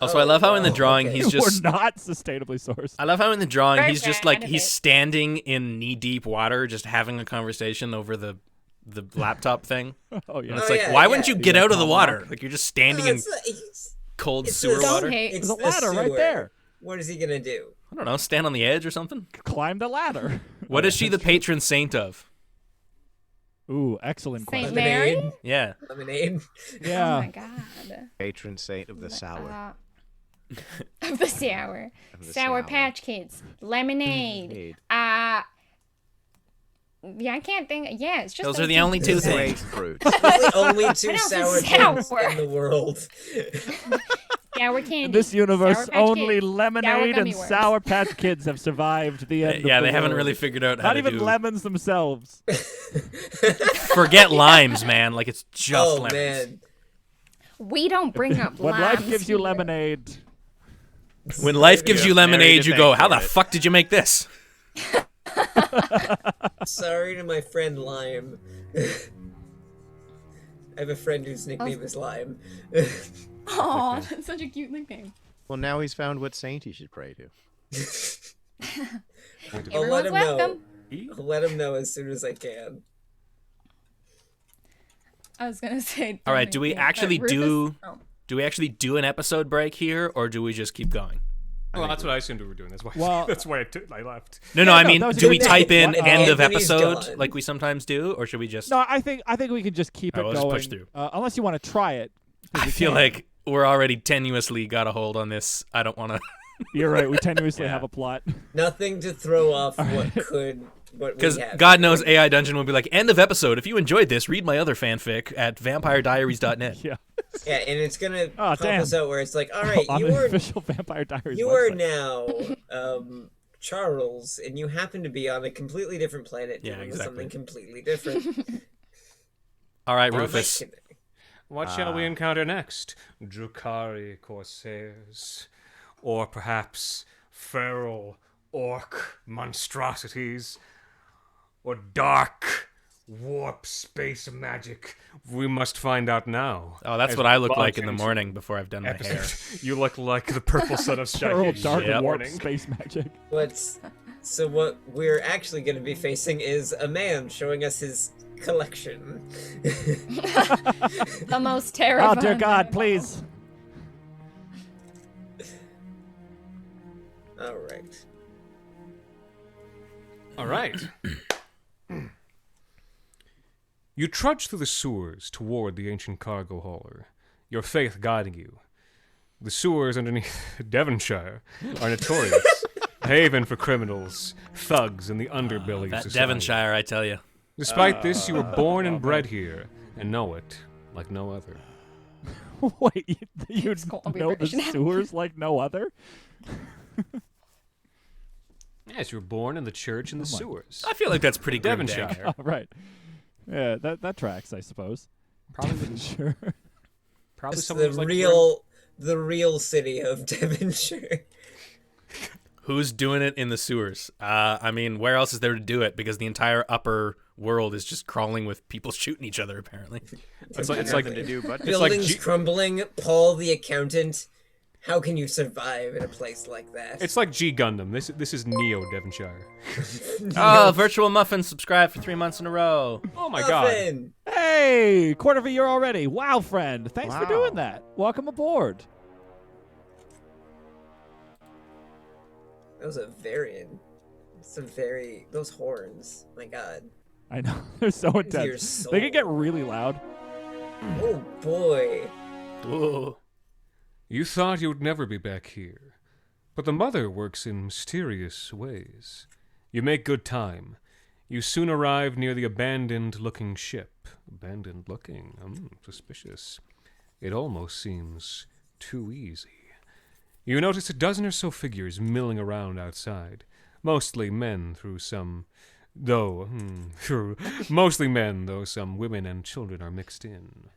Also, I love how in the Oh, drawing okay. he's just. We're not sustainably sourced. I love how in the drawing Very he's just proud like of he's it. standing in knee-deep water, just having a conversation over the laptop thing. Oh yeah. And it's Oh, like, yeah, why yeah. wouldn't you You get got out of the Tom water? Rock. Like you're just standing in cold it's sewer a- water. Don't hate. It's There's a the ladder right sewer. there. What is he gonna do? I don't know, stand on the edge or something. Climb the ladder. What is she the patron saint of? Ooh, excellent Saint question. Mary? Yeah. Lemonade. Yeah. Oh my god. Patron saint of the sour. Of the sour. Of the Sour sour. Patch Kids. Lemonade. Lemonade. Yeah, I can't think. Yeah, it's just Those are the only two things. Grapefruit. The only two What else sour is things sour? in the world. Sour candy. In this universe, Sour Patch only Kids. lemonade Sour gummy and worms. Sour Patch Kids have survived the end. Yeah, of the they haven't world. really figured out how Not to even do. lemons themselves. Forget limes, man. Like it's just Oh lemons. man. We don't bring up When limes life gives you here. lemonade, When life gives you Yeah, Mary lemonade, to you go, thank "How for the it." fuck did you make this?" Sorry to my friend Lime. I have a friend whose nickname is Lime. Aw, that's such a cute nickname. Well, now he's found what saint he should pray to. I'll let Everyone's him welcome. know. I'll let him know as soon as I can. I was gonna say. All right, do we actually Rufus? do? Oh. Do we actually do an episode break here, or do we just keep going? Well, that's what I assumed we were doing. That's why. Well- That's why I left. No, Yeah, I no, mean, that was a do we good type in point. end of Anthony's episode gone. like we sometimes do, or should we just? no, I think we can just keep it Alright, let's going. push through. Unless you want to try it. 'cause I we feel can. like we're already tenuously got a hold on this. I don't want to. You're right. We tenuously Yeah. have a plot. Nothing to throw off what we Because have. God knows AI Dungeon will be like, end of episode. If you enjoyed this, read my other fanfic at vampirediaries.net. Yeah. Yeah, and it's gonna Oh, pop damn. us out where it's like, all right, On you the are official Vampire Diaries you are website. now Charles, and you happen to be on a completely different planet Yeah, doing exactly. something completely different. All right, Or Rufus. like- What shall we encounter next? Drukari Corsairs? Or perhaps feral orc monstrosities? Or dark warp space magic? We must find out now. Oh, that's As what I we look like in the launch morning before I've done my into hair. episode. You look like the purple son of Feral Shaggy. dark Yeah. warp Morning. space magic. So what we're actually going to be facing is a man showing us his collection. The most terrifying. Oh dear God, please. All right. All right. You trudge through the sewers toward the ancient cargo hauler, your faith guiding you. The sewers underneath Devonshire are notorious, a haven for criminals, thugs, and the underbelly of That society. Devonshire, I tell you. Despite this, you were born and bred here, and know it like no other. Wait, you called a know the British now. sewers like no other? Yes, you were born in the church in the sewers. I feel like that's pretty grim Devonshire. dank. Oh, right. Yeah, that tracks, I suppose. Probably, Sure. probably It's someone the who's like real city of Devonshire. Who's doing it in the sewers? I mean, where else is there to do it? Because the entire upper world is just crawling with people shooting each other, apparently. It's like Nothing to do but it's like Buildings G- crumbling. Paul the accountant. How can you survive in a place like that? it's like G Gundam. This is Neo Devonshire. Oh, Virtual Muffin subscribed for 3 months in a row. Oh my god. Muffin! Hey, quarter of a year already. Wow, friend. Thanks for Wow. doing that. Welcome aboard. That was those horns. My God. I know. They're so Your intense. soul. They can get really loud. Oh boy. Whoa. You thought you would never be back here, but the mother works in mysterious ways. You make good time. You soon arrive near the abandoned-looking ship. Abandoned-looking? Suspicious. It almost seems too easy. You notice a dozen or so figures milling around outside. Mostly men, mostly men, though some women and children are mixed in.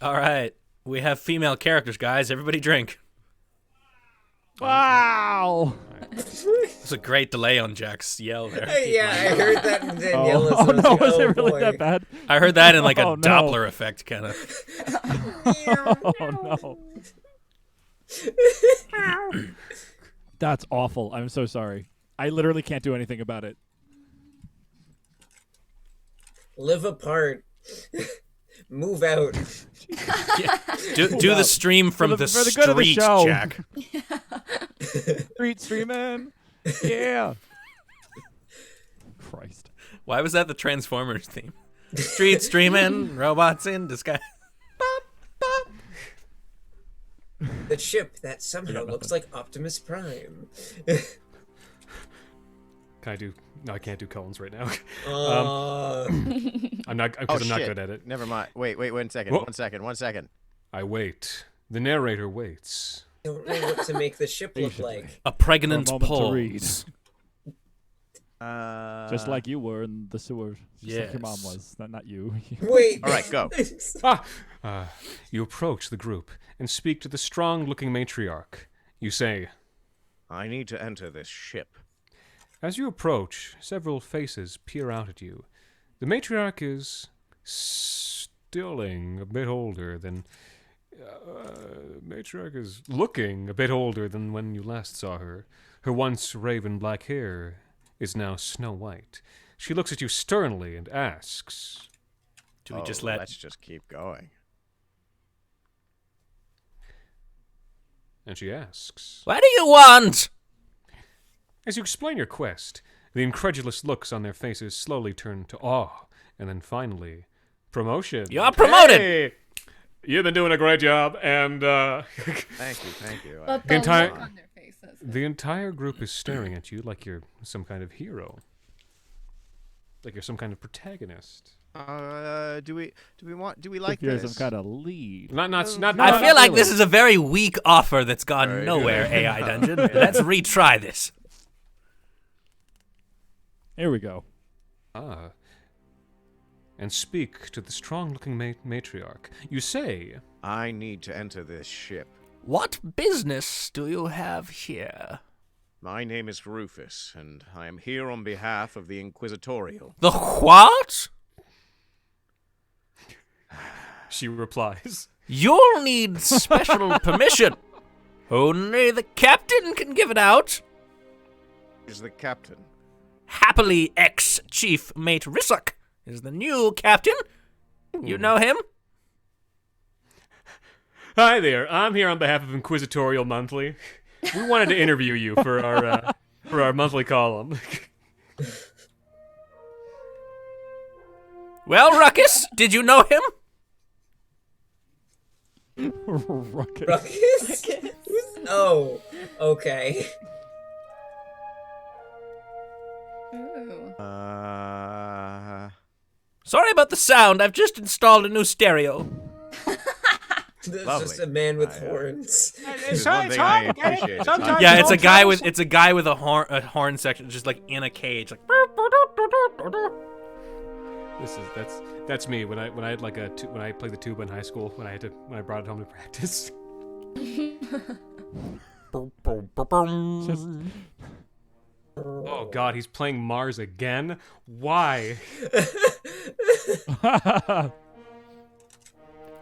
All right. We have female characters, guys. Everybody drink. Wow. It's a great delay on Jack's yell there. Yeah, I heard that in Daniela's. Oh, and I was no, like, was oh, it really boy. that bad? I heard that in like a Oh, no. Doppler effect, kind of. Oh, no. That's awful. I'm so sorry. I literally can't do anything about it. Live apart. Move out. Do the stream from the for the good of the street, show. Jack. Street streaming. Yeah. Christ. Why was that the Transformers theme? Street streaming, robots in disguise. The ship that somehow looks like Optimus Prime. Can I do? No, I can't do Collins right now. Uh, I'm not because I'm not good at it. Never mind. Wait, 1 second. Whoa. 1 second. I wait. The narrator waits. don't know what to make the ship look Patiently. like. A pregnant For a moment to read. pause. Just like you were in the sewer. Just like your mom Yes. was. Not you. Wait. All right, go. You approach the group and speak to the strong-looking matriarch. You say, I need to enter this ship. as you approach, several faces peer out at you. The matriarch is stilling a bit older than... matriarch is looking a bit older than when you last saw her. Her once raven black hair is now snow white. She looks at you sternly and asks, Do we just let... Let's just keep going. and she asks, What do you want? as you explain your quest, the incredulous looks on their faces slowly turn to awe, and then finally, promotion. You're promoted! Hey! You've been doing a great job, and Thank you. But The the entire- look on their faces. the entire group is staring at you like you're some kind of hero. Like you're some kind of protagonist. Do we like If you're this? some kind of lead. Not I not feel like really. this is a very weak offer that's gone Very nowhere, good. AI Dungeon. Let's retry this. Here we go. And speak to the strong-looking matriarch. You say, I need to enter this ship. What business do you have here? My name is Rufus, and I am here on behalf of the Inquisitorial. The what? she replies, You'll need special permission. Only the captain can give it out. Is the captain? Happily, ex-chief mate Rissuck is the new captain. You know him? Hi there, I'm here on behalf of Inquisitorial Monthly. We wanted to interview you for our monthly column. Well, Ruckus, did you know him? Ruckus. Ruckus? Oh, okay. Ooh. Sorry about the sound. I've just installed a new stereo. There's Lovely. just a man with horns. There's one thing I appreciate. Sometimes Yeah, you it's a don't guy tell with a horn section, just like in a cage, like. That's me when I had like when I played the tuba in high school when I brought it home to practice. Just, Oh God, he's playing Mars again. Why?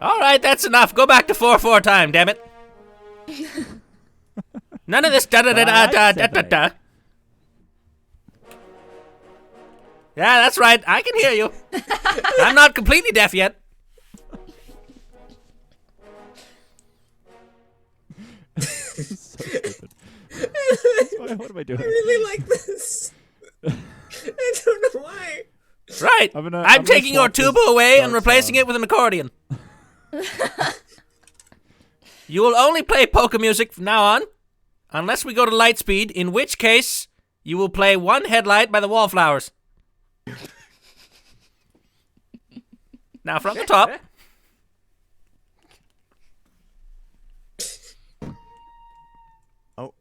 All right, that's enough. Go back to 4/4 time, damn it. None of this da da da da da da da da. Yeah, that's right. I can hear you. I'm not completely deaf yet. so stupid. What am I doing? I really like this. I don't know why. Right. I'm I'm taking your swap this tuba away and dark replacing sound. it with an accordion. You will only play polka music from now on, unless we go to light speed, in which case you will play One Headlight by the Wallflowers. Now from the top. Oh,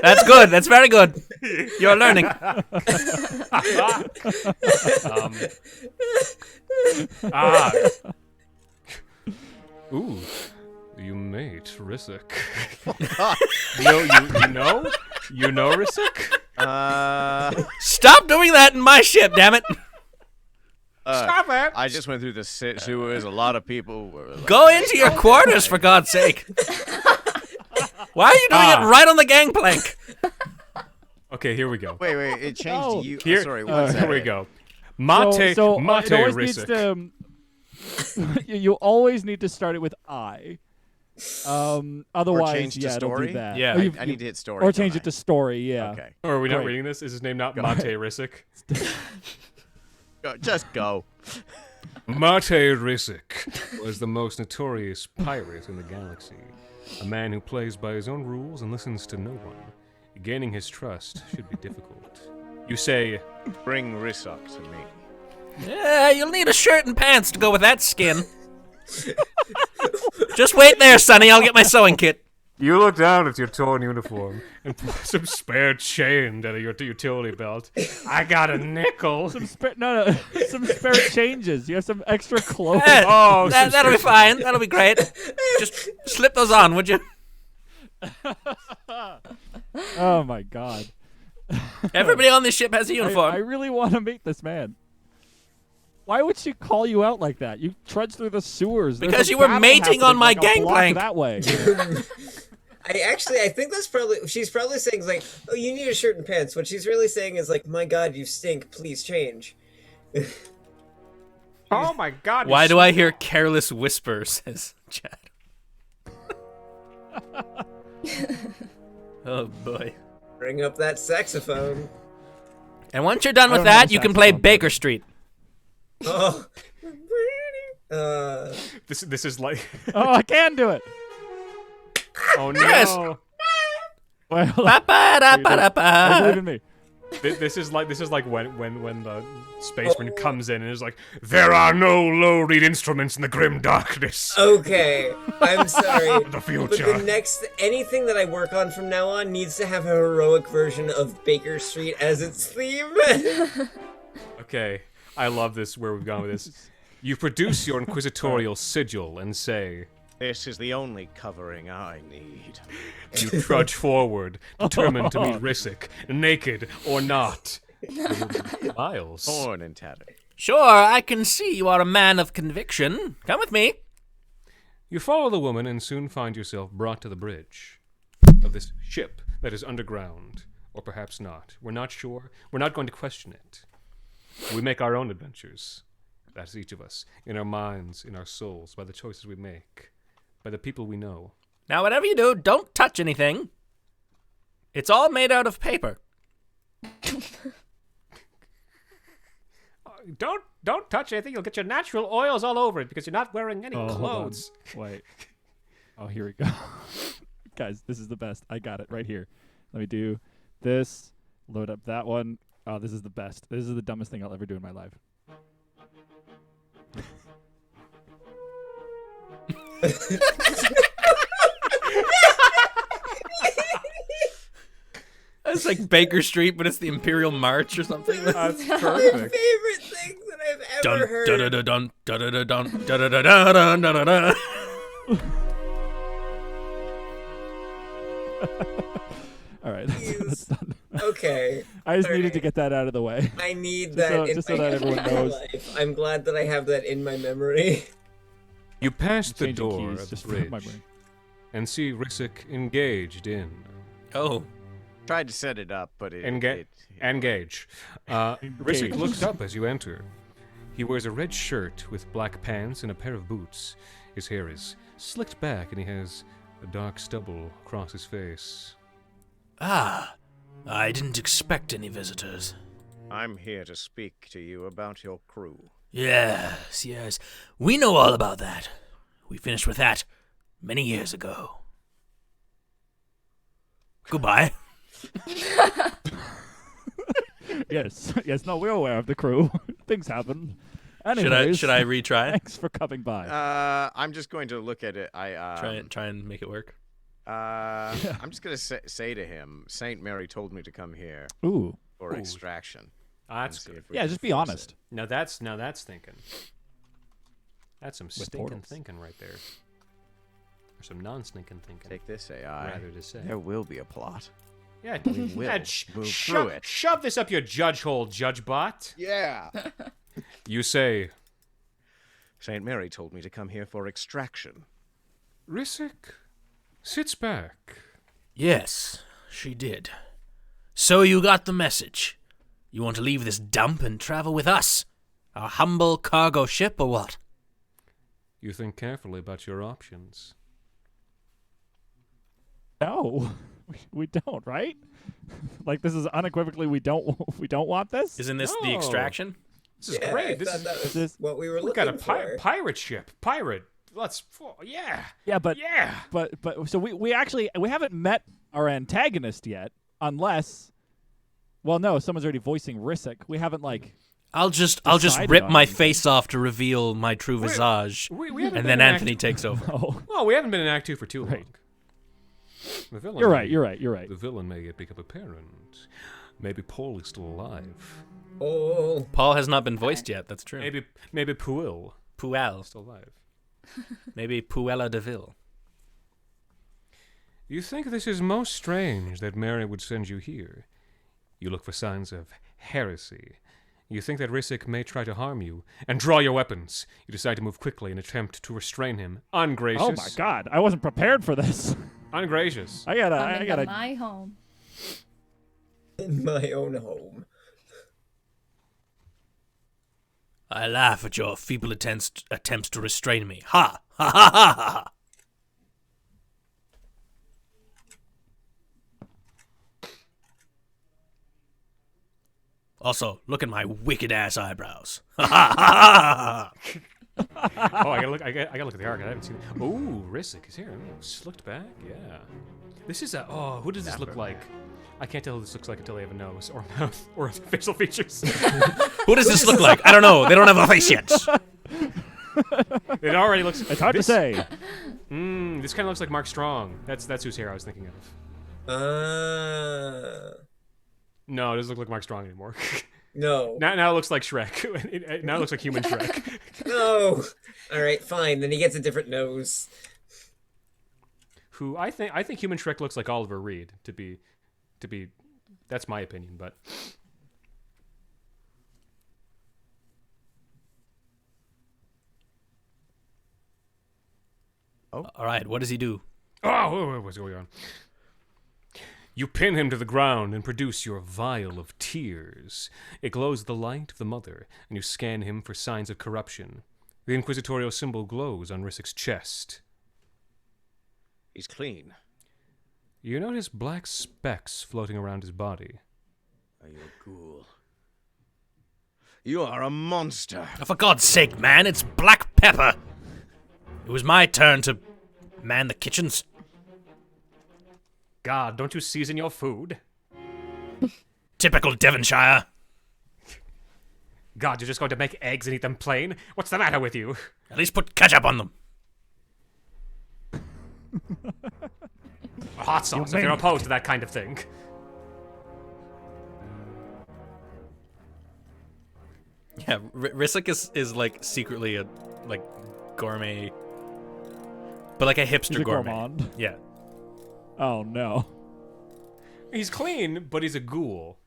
That's good. That's very good. You're learning. Ooh, you mate Rissuck. You know Rissuck? Stop doing that in my ship, damn it. Stop it! I just went through the sewers. A lot of people were like, Go into your quarters, for God's sake. Why are you doing it right on the gangplank? Okay, here we go. Wait, it changed No. to you. Here, Sorry, one here second. we go. Mate it always needs Rissuck. to. You always need to start it with I. Otherwise, change to yeah, it'll story? do that. Yeah. Oh, I need to hit story. Or change don't it to story, yeah. Okay. Or are we not Great. reading this? Is his name not Mate Risic? Just go. Mate Risic was the most notorious pirate in the galaxy. A man who plays by his own rules and listens to no one. Gaining his trust should be difficult. You say, Bring Rissok to me. Yeah, you'll need a shirt and pants to go with that skin. Just wait there, Sonny. I'll get my sewing kit. you look down at your torn uniform and pull some spare change out of your utility belt. I got a nickel. Some spare changes. You have some extra clothes. Oh, That'll be fine. That'll be great. Just slip those on, would you? Oh my god. Everybody on this ship has a uniform. I really want to meet this man. Why would she call you out like that? You trudged through the sewers. There's Because a you were battle mating on happening, my like, a block gangplank. that way. I think that's probably, she's probably saying like, oh, you need a shirt and pants. What she's really saying is like, my god, you stink, please change. Oh my god. Why do I hear careless whisper, says Chad. Oh boy. Bring up that saxophone. And once you're done I with don't have that, a you can play saxophone, Baker Street. Oh. This is like. Oh, I can do it. Oh no. Yes. Well, Ba-ba-da-ba-da-ba. believe in me. This is like when the spaceman comes in and is like, there are no low reed instruments in the grim darkness. Okay, I'm sorry. The But future. the next, anything that I work on from now on needs to have a heroic version of Baker Street as its theme. Okay, I love this. Where we've gone with this. You produce your inquisitorial sigil and say, This is the only covering I need. you trudge forward, determined to meet Risic, naked or not. Miles. Torn and tattered. Sure, I can see you are a man of conviction. Come with me. You follow the woman and soon find yourself brought to the bridge of this ship that is underground, or perhaps not. We're not sure. We're not going to question it. We make our own adventures. That's each of us, in our minds, in our souls, by the choices we make, by the people we know. Now, whatever you do, don't touch anything. It's all made out of paper. Don't touch anything. You'll get your natural oils all over it because you're not wearing any Oh, hold on. clothes. Wait. Oh, here we go. Guys, this is the best. I got it right here. Let me do this. Load up that one. Oh, this is the best. This is the dumbest thing I'll ever do in my life. It's like Baker Street, but it's the Imperial March or something. That's My perfect. favorite thing that I've ever Dun heard. da da da dun da da da dun da da da da dun da da da. All right, that's done. Okay, I just needed to Alright. get that out of the way. I need Just that so- in just my so that everyone knows. life. I'm glad that I have that in my memory. You pass the Changing door keys of just the for my bridge brain. and see Risic engaged in. Oh, Tried to set it up, but it. Engage. Risic looks up as you enter. He wears a red shirt with black pants and a pair of boots. His hair is slicked back and he has a dark stubble across his face. Ah, I didn't expect any visitors. I'm here to speak to you about your crew. Yes, yes. We know all about that. We finished with that many years ago. Goodbye. Yes, yes. No, we're aware of the crew. Things happen. Anyways, should I retry? Thanks for coming by. I'm just going to look at it. Try and make it work. I'm just going to say to him, Saint Mary told me to come here Ooh. for extraction. That's and see good. if we Yeah, can just be force honest. it. Now that's thinking. That's some stinking portals. thinking right there. Or some non-stinking thinking. Take this, AI. rather to say. There will be a plot. Yeah, We will yeah, move through it. shove this up your judge hole, Judge Bot. Yeah. You say, Saint Mary told me to come here for extraction. Risic sits back. Yes, she did. So you got the message. You want to leave this dump and travel with us? Our humble cargo ship or what? You think carefully about your options. No, we don't, right? Like this is unequivocally we don't want this. Isn't this the No. extraction? This is Yeah, great. I This thought is that was what we were we looking got a for. pirate ship. Pirate. Let's. Yeah. Yeah, but Yeah. but so we actually we haven't met our antagonist yet, unless. Well, no, someone's already voicing Risic. We haven't like. I'll just Decided rip on my anything. face off to reveal my true visage, We haven't and been then in Act- Anthony takes over. Oh, Well, we haven't been in Act 2 for too long. Right. The villain you're may- right. You're right. You're right. The villain may yet become apparent. Maybe Poul is still alive. Oh, Paul has not been voiced yet. That's true. Maybe Poul Poul. still alive. Maybe Puella de Vil. You think this is most strange that Mary would send you here? You look for signs of heresy. You think that Risic may try to harm you, and draw your weapons. You decide to move quickly and attempt to restrain him. Ungracious. Oh my God! I wasn't prepared for this. Ungracious. I Come into gotta. my home. in my own home. I laugh at your feeble attempts to restrain me. Ha! Ha ha ha ha! Also, look at my wicked ass eyebrows. Ha ha ha ha! Oh, I gotta look at the arc. I haven't seen it. Ooh, Risic is here. Ooh, slicked back. Yeah. This is a. Oh, who does this look like? I can't tell who this looks like until they have a nose or mouth or facial features. Who does this look like? I don't know. They don't have a face yet. It already looks. It's hard to say. This kind of looks like Mark Strong. That's whose hair I was thinking of. No, it doesn't look like Mark Strong anymore. No. now it looks like Shrek. Now it looks like human Shrek. No. All right, fine. Then he gets a different nose. Who I think human Shrek looks like Oliver Reed to be. That's my opinion, but. All right, what does he do? Oh, what's going on? You pin him to the ground and produce your vial of tears. It glows the light of the mother, and you scan him for signs of corruption. The inquisitorial symbol glows on Risic's chest. He's clean. You notice black specks floating around his body. Are you a ghoul? You are a monster. Oh, for God's sake, man, it's black pepper. It was my turn to man the kitchens. God, don't you season your food? Typical Devonshire. God, you're just going to make eggs and eat them plain? What's the matter with you? At least put ketchup on them. Hot sauce, if you're opposed to that kind of thing. Yeah, Risic is like secretly a like gourmet, but like a hipster He's a gourmet. gourmand. Yeah. Oh no. He's clean, but he's a ghoul.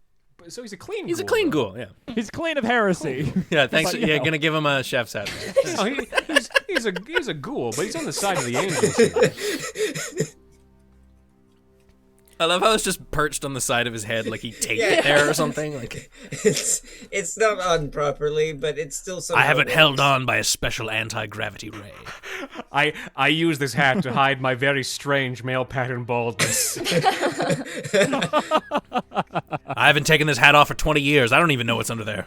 So he's a clean He's ghoul. a clean though. ghoul, yeah. He's clean of heresy. Yeah, thanks. But, you Yeah, know. gonna give him a chef's hat. No, he's a ghoul, but he's on the side of the angels here. I love how it's just perched on the side of his head, like he taped it there or something. Like It's not on properly, but it's still so. I have it held on by a special anti-gravity ray. I use this hat to hide my very strange male pattern baldness. I haven't taken this hat off for 20 years. I don't even know what's under there.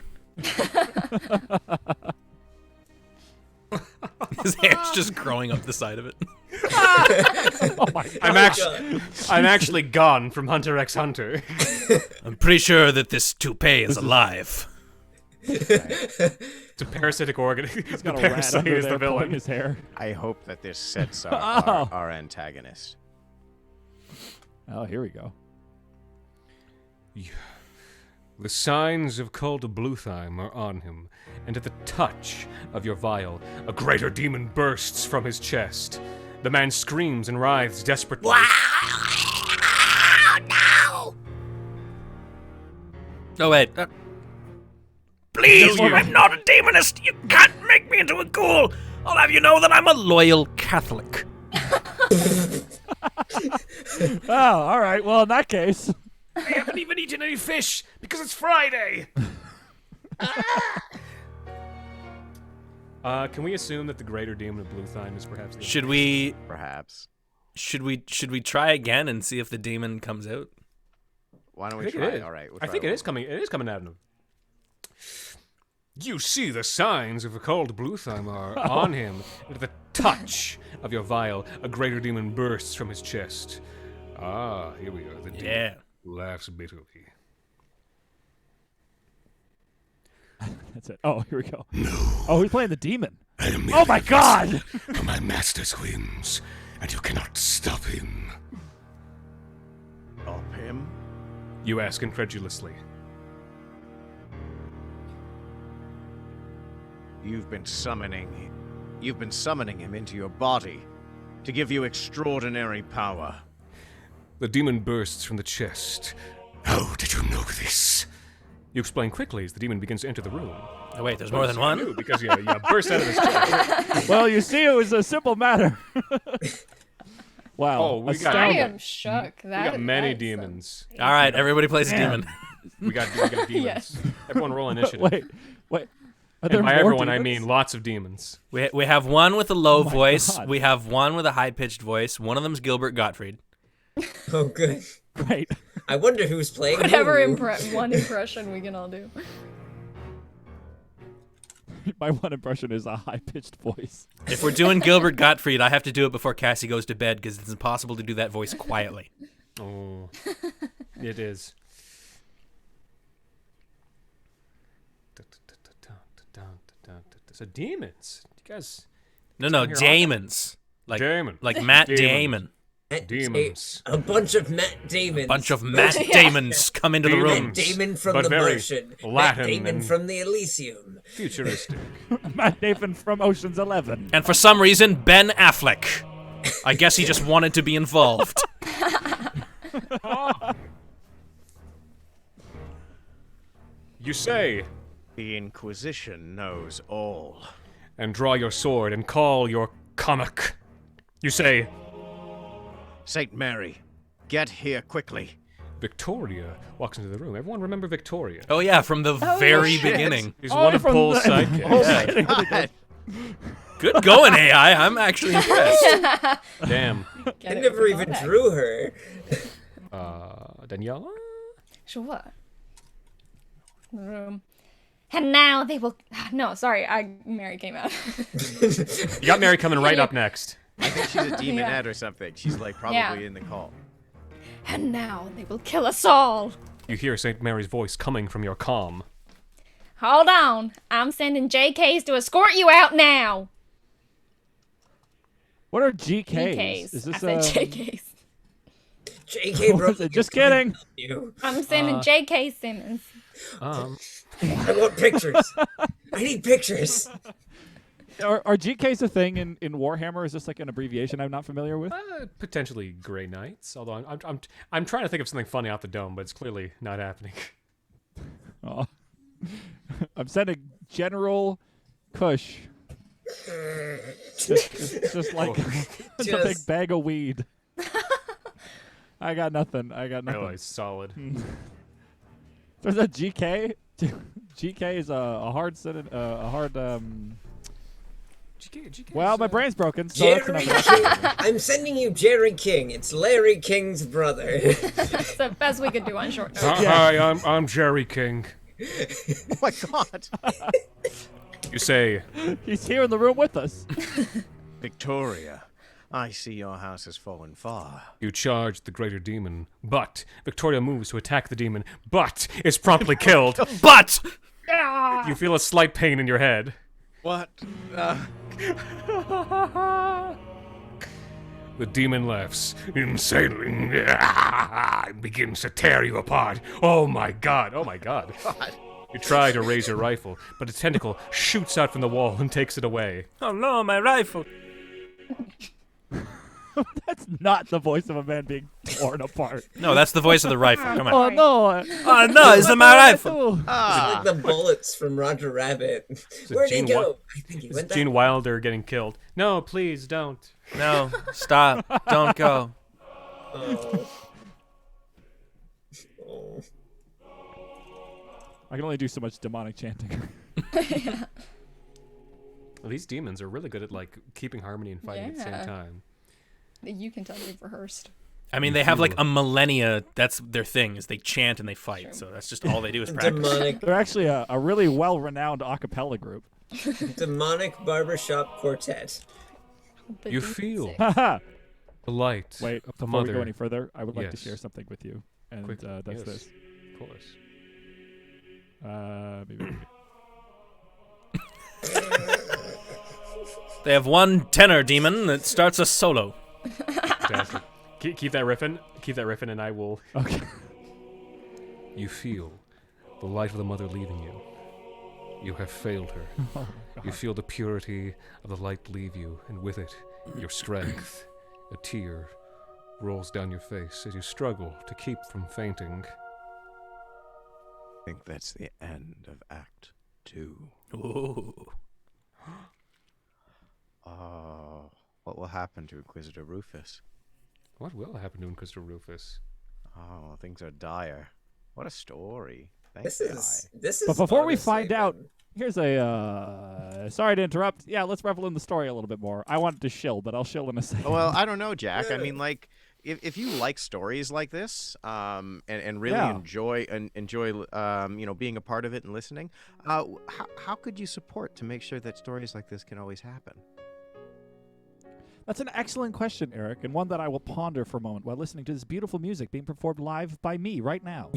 His hair's just growing up the side of it. Oh my God. I'm actually gone from Hunter x Hunter. I'm pretty sure that this toupee is alive. It's a parasitic organ. He's The got a rat parasite under is there the pulling villain. his hair. I hope that this sets Oh. our antagonist. Oh, here we go. The signs of Cult of Blutheim are on him, and at the touch of your vial, a greater demon bursts from his chest. The man screams and writhes desperately. Oh, wait. Please, I'm not a demonist. You can't make me into a ghoul. I'll have you know that I'm a loyal Catholic. Oh, all right. Well, in that case. I haven't even eaten any fish because it's Friday. Can we assume that the greater demon of Blutheim is perhaps the Should we? Perhaps. Should we try again and see if the demon comes out? Why don't I we think try? it is. All right. We'll I try think it one is coming. It is coming out of him. You see the signs of a cold Blutheimer on him. At the touch of your vial, a greater demon bursts from his chest. Ah, here we are. The demon laughs bitterly. That's it. Oh, here we go. No. Oh, he's playing the demon. Oh my God! For my master's whims, and you cannot stop him. Stop him? You ask incredulously. You've been summoning him into your body to give you extraordinary power. The demon bursts from the chest. How did you know this? You explain quickly as the demon begins to enter the room. Oh, wait, there's more than one? Because you burst out of his chest. Well, you see, it was a simple matter. Wow. Oh, we got- I astounding. am shook. We got many demons. All right, everybody plays a demon. We got demons. Yes. Everyone roll initiative. Wait. Are there And by more everyone, I demons? mean lots of demons. We have one with a low my voice. God. We have one with a high-pitched voice. One of them's Gilbert Gottfried. Oh, good. Great. I wonder who's playing Whatever who. one impression we can all do. My one impression is a high-pitched voice. If we're doing Gilbert Gottfried, I have to do it before Cassie goes to bed because it's impossible to do that voice quietly. Oh, it is. So demons. You guys. No, Here, I'll- Damons. Like Damon. Like Matt Damon. Damon. Demons. A bunch of Matt Damons. Bunch of Matt Damons come into the room. Matt Damon from but the very Martian. Matt Latin Damon and from the Elysium. futuristic. Matt Damon from Ocean's 11. And for some reason, Ben Affleck. I guess he just wanted to be involved. You say, The Inquisition knows all. and draw your sword and call your comic. You say, Saint Mary, get here quickly. Victoria walks into the room. Everyone remember Victoria? Oh yeah, from the very shit. beginning. He's one of from Poul's the- sidekicks. God, Good going, AI. I'm actually impressed. Damn. I never even drew her. Daniela? Sure. And now they will. No, sorry. Mary came out. You got Mary coming right up next. I think she's a demonette Yeah. or something. She's like probably Yeah. in the call. And now they will kill us all. You hear St. Mary's voice coming from your comm. Hold on. I'm sending JKs to escort you out now. What are GKs? JKs. Is this I said JKs. J.K. Was it? Just kidding. You. I'm sending JK Simmons. I want pictures. I need pictures. Are GKs a thing in Warhammer? Is this like an abbreviation I'm not familiar with? Potentially Grey Knights. Although I'm trying to think of something funny off the dome, but it's clearly not happening. Oh. I'm sending General Kush. Just like it's a big bag of weed. I got nothing. Really solid. There's a GK. GK is a hard GK Well, my brain's broken, so that's Jerry enough. King. I'm sending you Jerry King. It's Larry King's brother. That's the best we could do on short notice. Hi, I'm Jerry King. Oh my God. You say, He's here in the room with us. Victoria, I see your house has fallen far. you charge the greater demon, but Victoria moves to attack the demon, but is promptly killed. But You feel a slight pain in your head. What? The demon laughs insanely and begins to tear you apart. Oh my god, oh my god. You try to raise your rifle, but a tentacle shoots out from the wall and takes it away. oh no, my rifle. That's not the voice of a man being torn apart. No, that's the voice of the rifle. Come on. Oh no! Oh no, it's my rifle. Like the bullets from Roger Rabbit. Where'd he Gene go? I think he It's went Gene that Wilder getting killed. No, please don't. No, stop. Don't go. Oh. I can only do so much demonic chanting. Well, these demons are really good at like keeping harmony and fighting at the same Yeah. time. You can tell they've rehearsed. I mean, they have like a millennia. That's their thing, is they chant and they fight. Sure. So that's just all they do is practice. Demonic, They're actually a really well-renowned a cappella group. demonic barbershop quartet. You feel Haha. the light. Wait, of the before we mother. go any further, I would like to Yes. share something with you. And Quick, that's yes. this. Of course. Maybe. They have one tenor demon that starts a solo. Fantastic. Keep that riffing. Keep that riffing, and I will. Okay. You feel the light of the mother leaving you. You have failed her. Oh, You feel the purity of the light leave you, and with it, your strength. A tear rolls down your face as you struggle to keep from fainting. I think that's the end of Act 2. Ooh. Oh, what will happen to Inquisitor Rufus? What will happen to Inquisitor Rufus? Oh, things are dire. What a story. This Thanks, is. But before we honestly find out, fun. here's a. Sorry to interrupt. Yeah, let's revel in the story a little bit more. I wanted to shill, but I'll shill in a second. Well, I don't know, Jack. I mean, like, if you like stories like this, and really Yeah. enjoy being a part of it and listening, how could you support to make sure that stories like this can always happen? That's an excellent question, Eric, and one that I will ponder for a moment while listening to this beautiful music being performed live by me right now.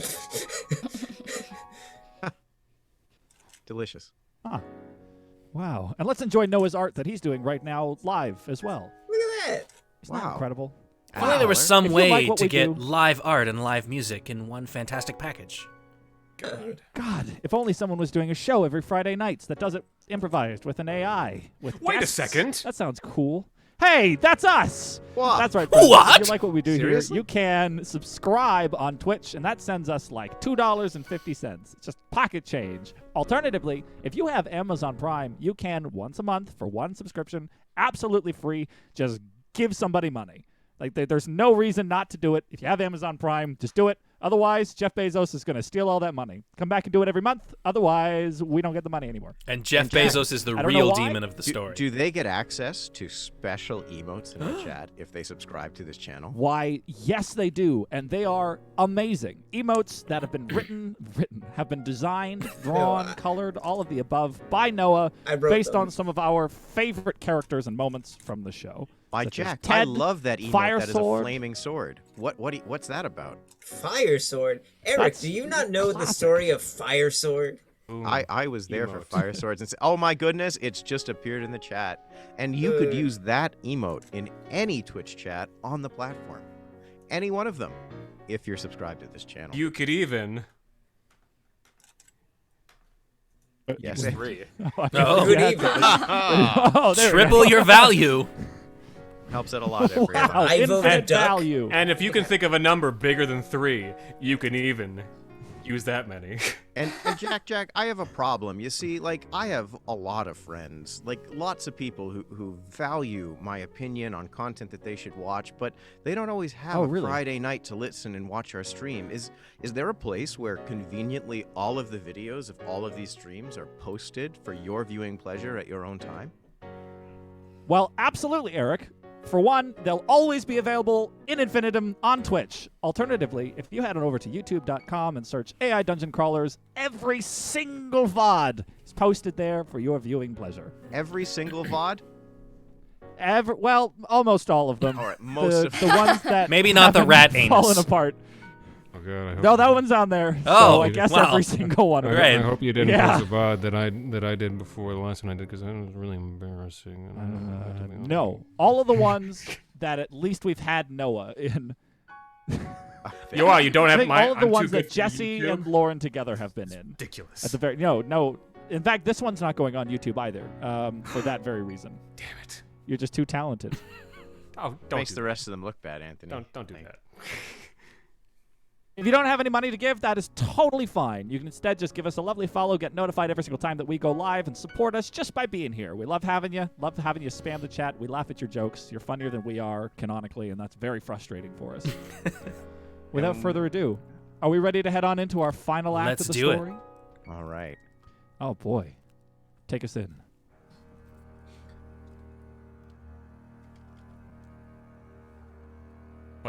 Delicious. Huh. Wow. And let's enjoy Noah's art that he's doing right now live as well. Look at that. Isn't that Wow. incredible? If only there was some If you way like what to we get do- live art and live music in one fantastic package. God, if only someone was doing a show every Friday nights that does it improvised with an AI. With Wait a guests. second. That sounds cool. Hey, that's us. What? That's right. Friends. What? If you like what we do Seriously? here, you can subscribe on Twitch, and that sends us like $2.50. It's just pocket change. Alternatively, if you have Amazon Prime, you can once a month for one subscription, absolutely free, just give somebody money. Like there's no reason not to do it. If you have Amazon Prime, just do it. Otherwise, Jeff Bezos is going to steal all that money. Come back and do it every month. Otherwise, we don't get the money anymore. And Jeff And Jack, Bezos is the I don't know real why. demon of the story. Do they get access to special emotes in our chat if they subscribe to this channel? Why, yes, they do, and they are amazing. Emotes that have been have been designed, drawn, colored, all of the above by Noah, I wrote based them. on some of our favorite characters and moments from the show. By such as Jack, Ted, I love that emote Fire that is Sword. a flaming sword. What's that about? Fire Sword. Eric, That's do you not know the classic. story of Fire Sword? I was there for emote. fire swords and oh my goodness, it's just appeared in the chat. And you could use that emote in any Twitch chat on the platform. Any one of them, if you're subscribed to this channel. You could even. Yes. Three. Oh. Good evening. Oh, there we Triple go. your value. Helps out a lot, everyone. Wow, I voted infinite duck. value. And if you can think of a number bigger than 3, you can even use that many. And Jack, I have a problem. You see, like, I have a lot of friends, like lots of people who value my opinion on content that they should watch, but they don't always have Oh, a really? Friday night to listen and watch our stream. Is there a place where conveniently all of the videos of all of these streams are posted for your viewing pleasure at your own time? Well, absolutely, Eric. For one, they'll always be available in infinitum on Twitch. Alternatively, if you head on over to youtube.com and search AI Dungeon Crawlers, every single VOD is posted there for your viewing pleasure. Every single VOD? Well, almost all of them. All right, most the, of the ones that Maybe not the haven't rat anus. fallen apart. Oh god, I hope No, that one's on there. Oh, so I guess wow. every single one of them. Great. I hope you didn't Yeah. post a VOD that I did before the last one I did because that was really embarrassing. And I don't know how to be No, all of the ones that at least we've had Noah in. You don't I have think my. all of the I'm ones too good that for Jesse YouTube. and Lauren together have been in. Ridiculous. At the very no. In fact, this one's not going on YouTube either. For that very reason. Damn it. You're just too talented. Oh, don't Makes do the that. rest of them look bad, Anthony. Don't do Like, that. If you don't have any money to give, that is totally fine. You can instead just give us a lovely follow, get notified every single time that we go live, and support us just by being here. We love having you. Love having you spam the chat. We laugh at your jokes. You're funnier than we are, canonically, and that's very frustrating for us. Without further ado, are we ready to head on into our final act Let's of the do it. story? All right. Oh, boy. Take us in.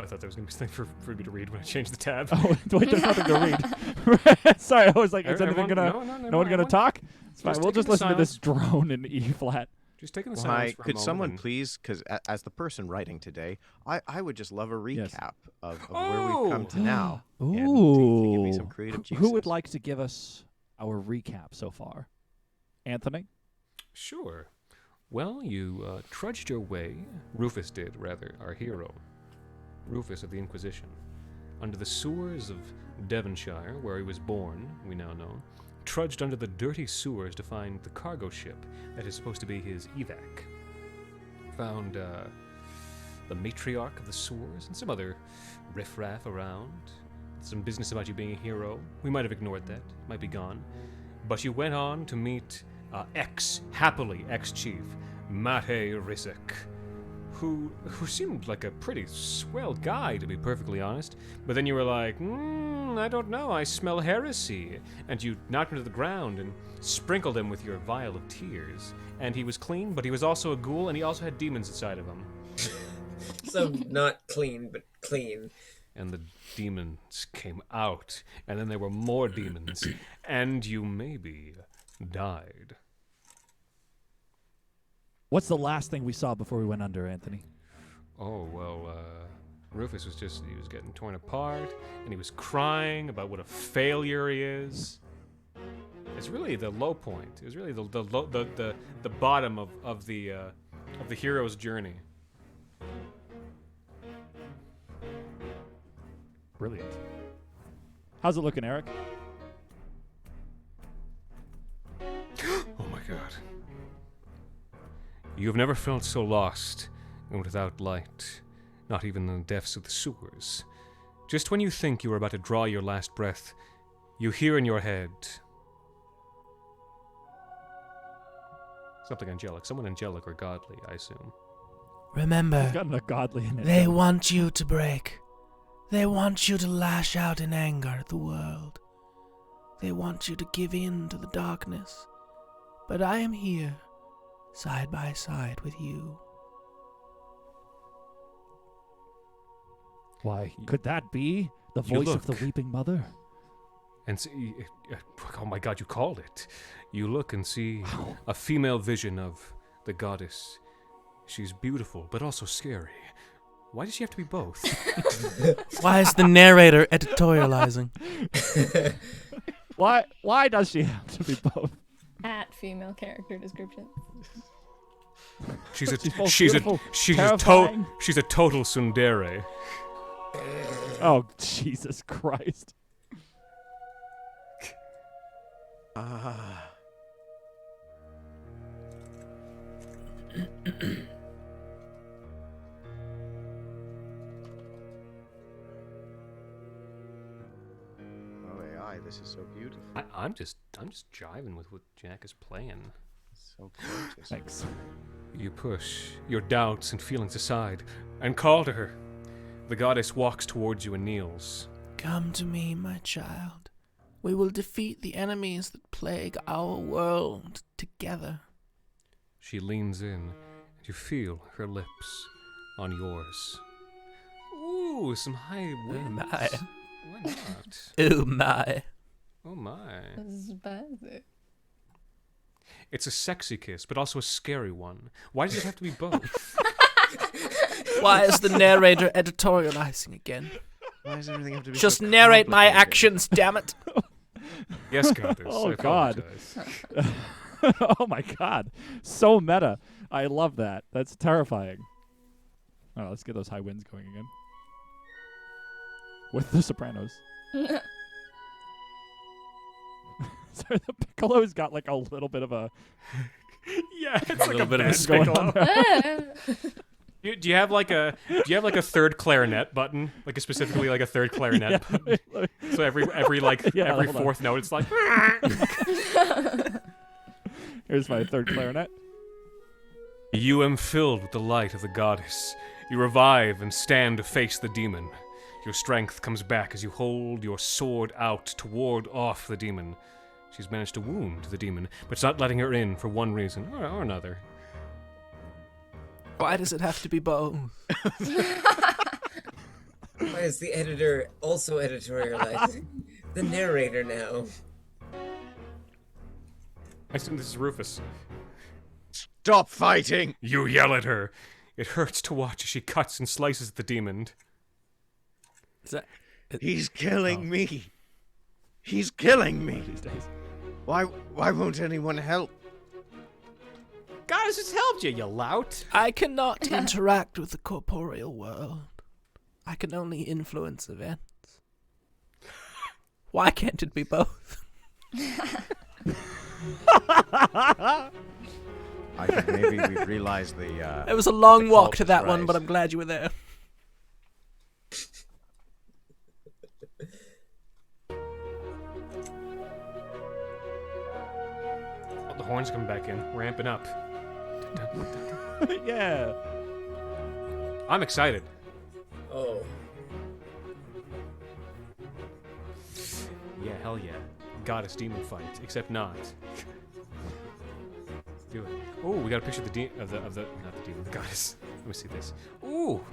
I thought there was going to be something for me to read when I changed the tab. Oh, wait, there's nothing to read. Sorry, I was like, is anything no one gonna talk? It's fine. We'll just listen to this drone in E flat. Just taking the Well, silence for a could moment someone and- please, because as the person writing today, I would just love a Yes. recap of where we've come to now. Ooh. And to give me some creative juices. Who would like to give us our recap so far? Anthony? Sure. Well, you trudged your way, Rufus did, rather, our hero, Rufus of the Inquisition, under the sewers of Devonshire, where he was born, we now know, trudged under the dirty sewers to find the cargo ship that is supposed to be his evac. Found the matriarch of the sewers and some other riffraff around. Some business about you being a hero. We might have ignored that, might be gone. But you went on to meet happily ex-chief, Mate Rizek, who seemed like a pretty swell guy, to be perfectly honest. But then you were like, I don't know, I smell heresy. And you knocked him to the ground and sprinkled him with your vial of tears. And he was clean, but he was also a ghoul, and he also had demons inside of him. So not clean, but clean. And the demons came out, and then there were more demons, and you maybe died. What's the last thing we saw before we went under, Anthony? Oh, well, Rufus was he was getting torn apart, and he was crying about what a failure he is. It's really the low point. It was really the bottom of the hero's journey. Brilliant. How's it looking, Eric? Oh my god. You have never felt so lost and without light, not even in the depths of the sewers. Just when you think you are about to draw your last breath, you hear in your head something angelic, someone angelic or godly, I assume. Remember, It's got a godly in it. they want you to break. They want you to lash out in anger at the world. They want you to give in to the darkness. But I am here, side by side with you. Why, could that be the voice of the look. weeping mother? And see, oh my god, you called it. You look and see a female vision of the goddess. She's beautiful, but also scary. Why does she have to be both? Why is the narrator editorializing? Why does she have to be both? At female character description. She's both beautiful, she's terrifying. she's a total tsundere. Oh, Jesus Christ. Oh, AI, this is so beautiful. I'm just jiving with what Jack is playing. So gorgeous. Thanks. You push your doubts and feelings aside and call to her. The goddess walks towards you and kneels. Come to me, my child. We will defeat the enemies that plague our world together. She leans in, and you feel her lips on yours. Ooh, some high winds. my. Why not? Oh my. Oh my. Spicy. It's a sexy kiss, but also a scary one. Why does it have to be both? Why is the narrator editorializing again? Why does everything have to be Just so narrate my complicated? actions, damn it. Yes, goddess. Oh, I God. apologize. Oh my God. So meta. I love that. That's terrifying. Oh, let's get those high winds going again. With the Sopranos. Sorry, the Piccolo's got like a little bit of a... Yeah, it's like little a bit of a band going on piccolo. there. Do you have like a third clarinet button, like a specifically like a third clarinet button? So every Yeah, every hold on. fourth note, it's like. Here's my third clarinet. You am filled with the light of the goddess. You revive and stand to face the demon. Your strength comes back as you hold your sword out to ward off the demon. She's managed to wound the demon, but it's not letting her in for one reason or another. Why does it have to be both? Why is the editor also editorializing? The narrator now. I assume this is Rufus. Stop fighting! You yell at her. It hurts to watch as she cuts and slices at the demon. Is that? He's killing me. He's killing me. These days. Why won't anyone help? God has just helped you, you lout. I cannot. Interact with the corporeal world. I can only influence events. Why can't it be both? I think maybe we realized the. It was a long the walk cult to was that one, right. but I'm glad you were there. Oh, the horns coming back in, ramping up. Yeah. I'm excited. Oh. Yeah, hell yeah. Goddess demon fight, except not. Do it. Oh, we got a picture of the not the demon, the goddess. Let me see this. Ooh.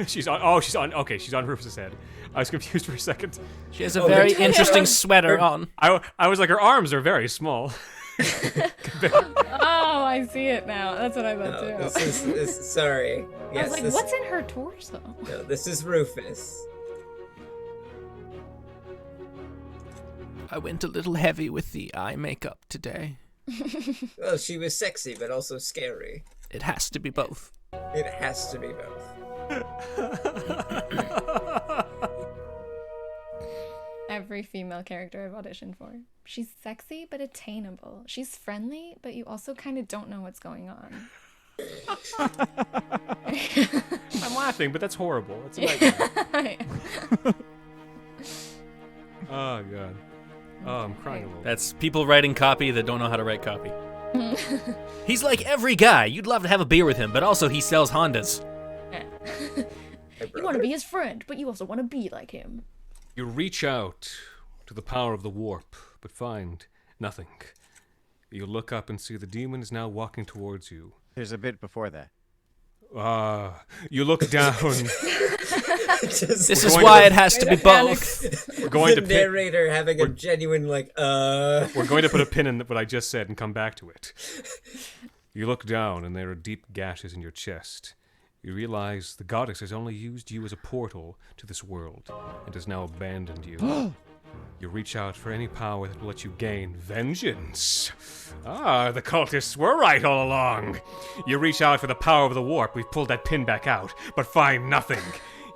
she's on. Okay, she's on Rufus's head. I was confused for a second. She has a very interesting sweater on. I was like, her arms are very small. Oh, I see it now. That's what I thought No, too. this is sorry. I Yes, was like, this, what's in her torso? No, this is Rufus. I went a little heavy with the eye makeup today. Well, she was sexy, but also scary. It has to be both. It has to be both. Every female character I've auditioned for. She's sexy, but attainable. She's friendly, but you also kind of don't know what's going on. I'm laughing, but that's horrible. That's a nightmare. Oh, God. Oh, I'm crying a little. That's people writing copy that don't know how to write copy. He's like every guy. You'd love to have a beer with him, but also he sells Hondas. You want to be his friend, but you also want to be like him. You reach out to the power of the warp, but find nothing. You look up and see the demon is now walking towards you. There's a bit before that. You look down. This is why it has to be both. We're going to the narrator having a genuine We're going to put a pin in what I just said and come back to it. You look down and there are deep gashes in your chest. You realize the goddess has only used you as a portal to this world and has now abandoned you. You reach out for any power that will let you gain vengeance. The cultists were right all along. You reach out for the power of the warp. We've pulled that pin back out, but find nothing.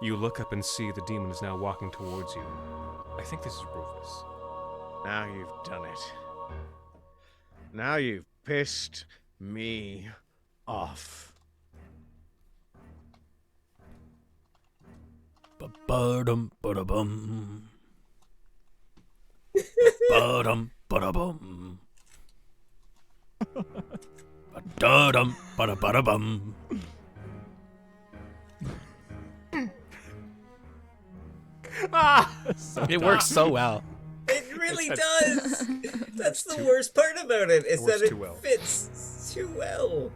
You look up and see the demon is now walking towards you. I think this is Rufus. Now you've done it. Now you've pissed me off. Ba-dum, ba-da-bum. Ba-dum, ba-da-bum. Ba-dum, ba-da-ba-da-bum. It works so well. It really does. That's the worst part about it, is that it too well. fits too well.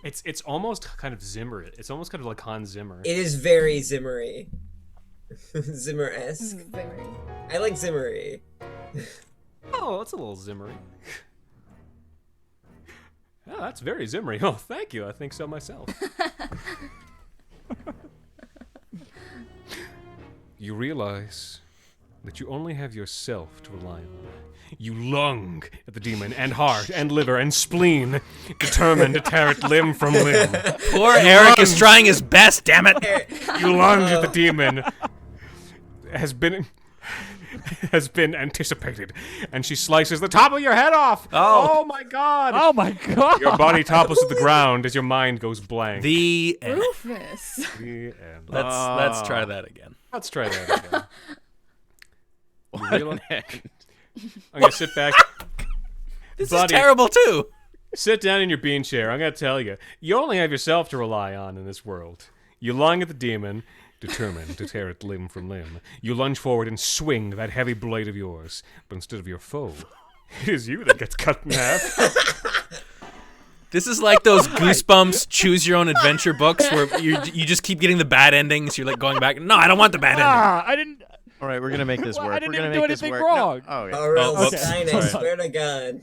It's almost kind of Zimmer. It's almost kind of like Hans Zimmer. It is very Zimmery. Zimmer-esque. Zimmery. I like Zimmery. Oh, that's a little Zimmery. Oh, that's very Zimmery. Oh, thank you. I think so myself. You realize that you only have yourself to rely on. You lung at the demon, and heart, and liver, and spleen, determined to tear it limb from limb. Poor Eric is trying his best, damn it. You lunge at the demon. Has been anticipated, and she slices the top of your head off. Oh my God! Oh my God! Your body topples to the ground as your mind goes blank. The end. Rufus. The end. Let's try that again. Let's try that again. I'm gonna sit back. This Buddy, is terrible too. sit down in your bean chair. I'm gonna tell you, you only have yourself to rely on in this world. You lung at the demon, determined to tear it limb from limb. You lunge forward and swing that heavy blade of yours, but instead of your foe, it is you that gets cut in half. This is like those Goosebumps choose your own adventure books where you just keep getting the bad endings. You're like going back. No, I don't want the bad ending. I didn't. All right, we're gonna make this work. I didn't we're gonna even do make this anything work. wrong. No. Oh, yeah. Or else, whoops. Stein, I swear to God.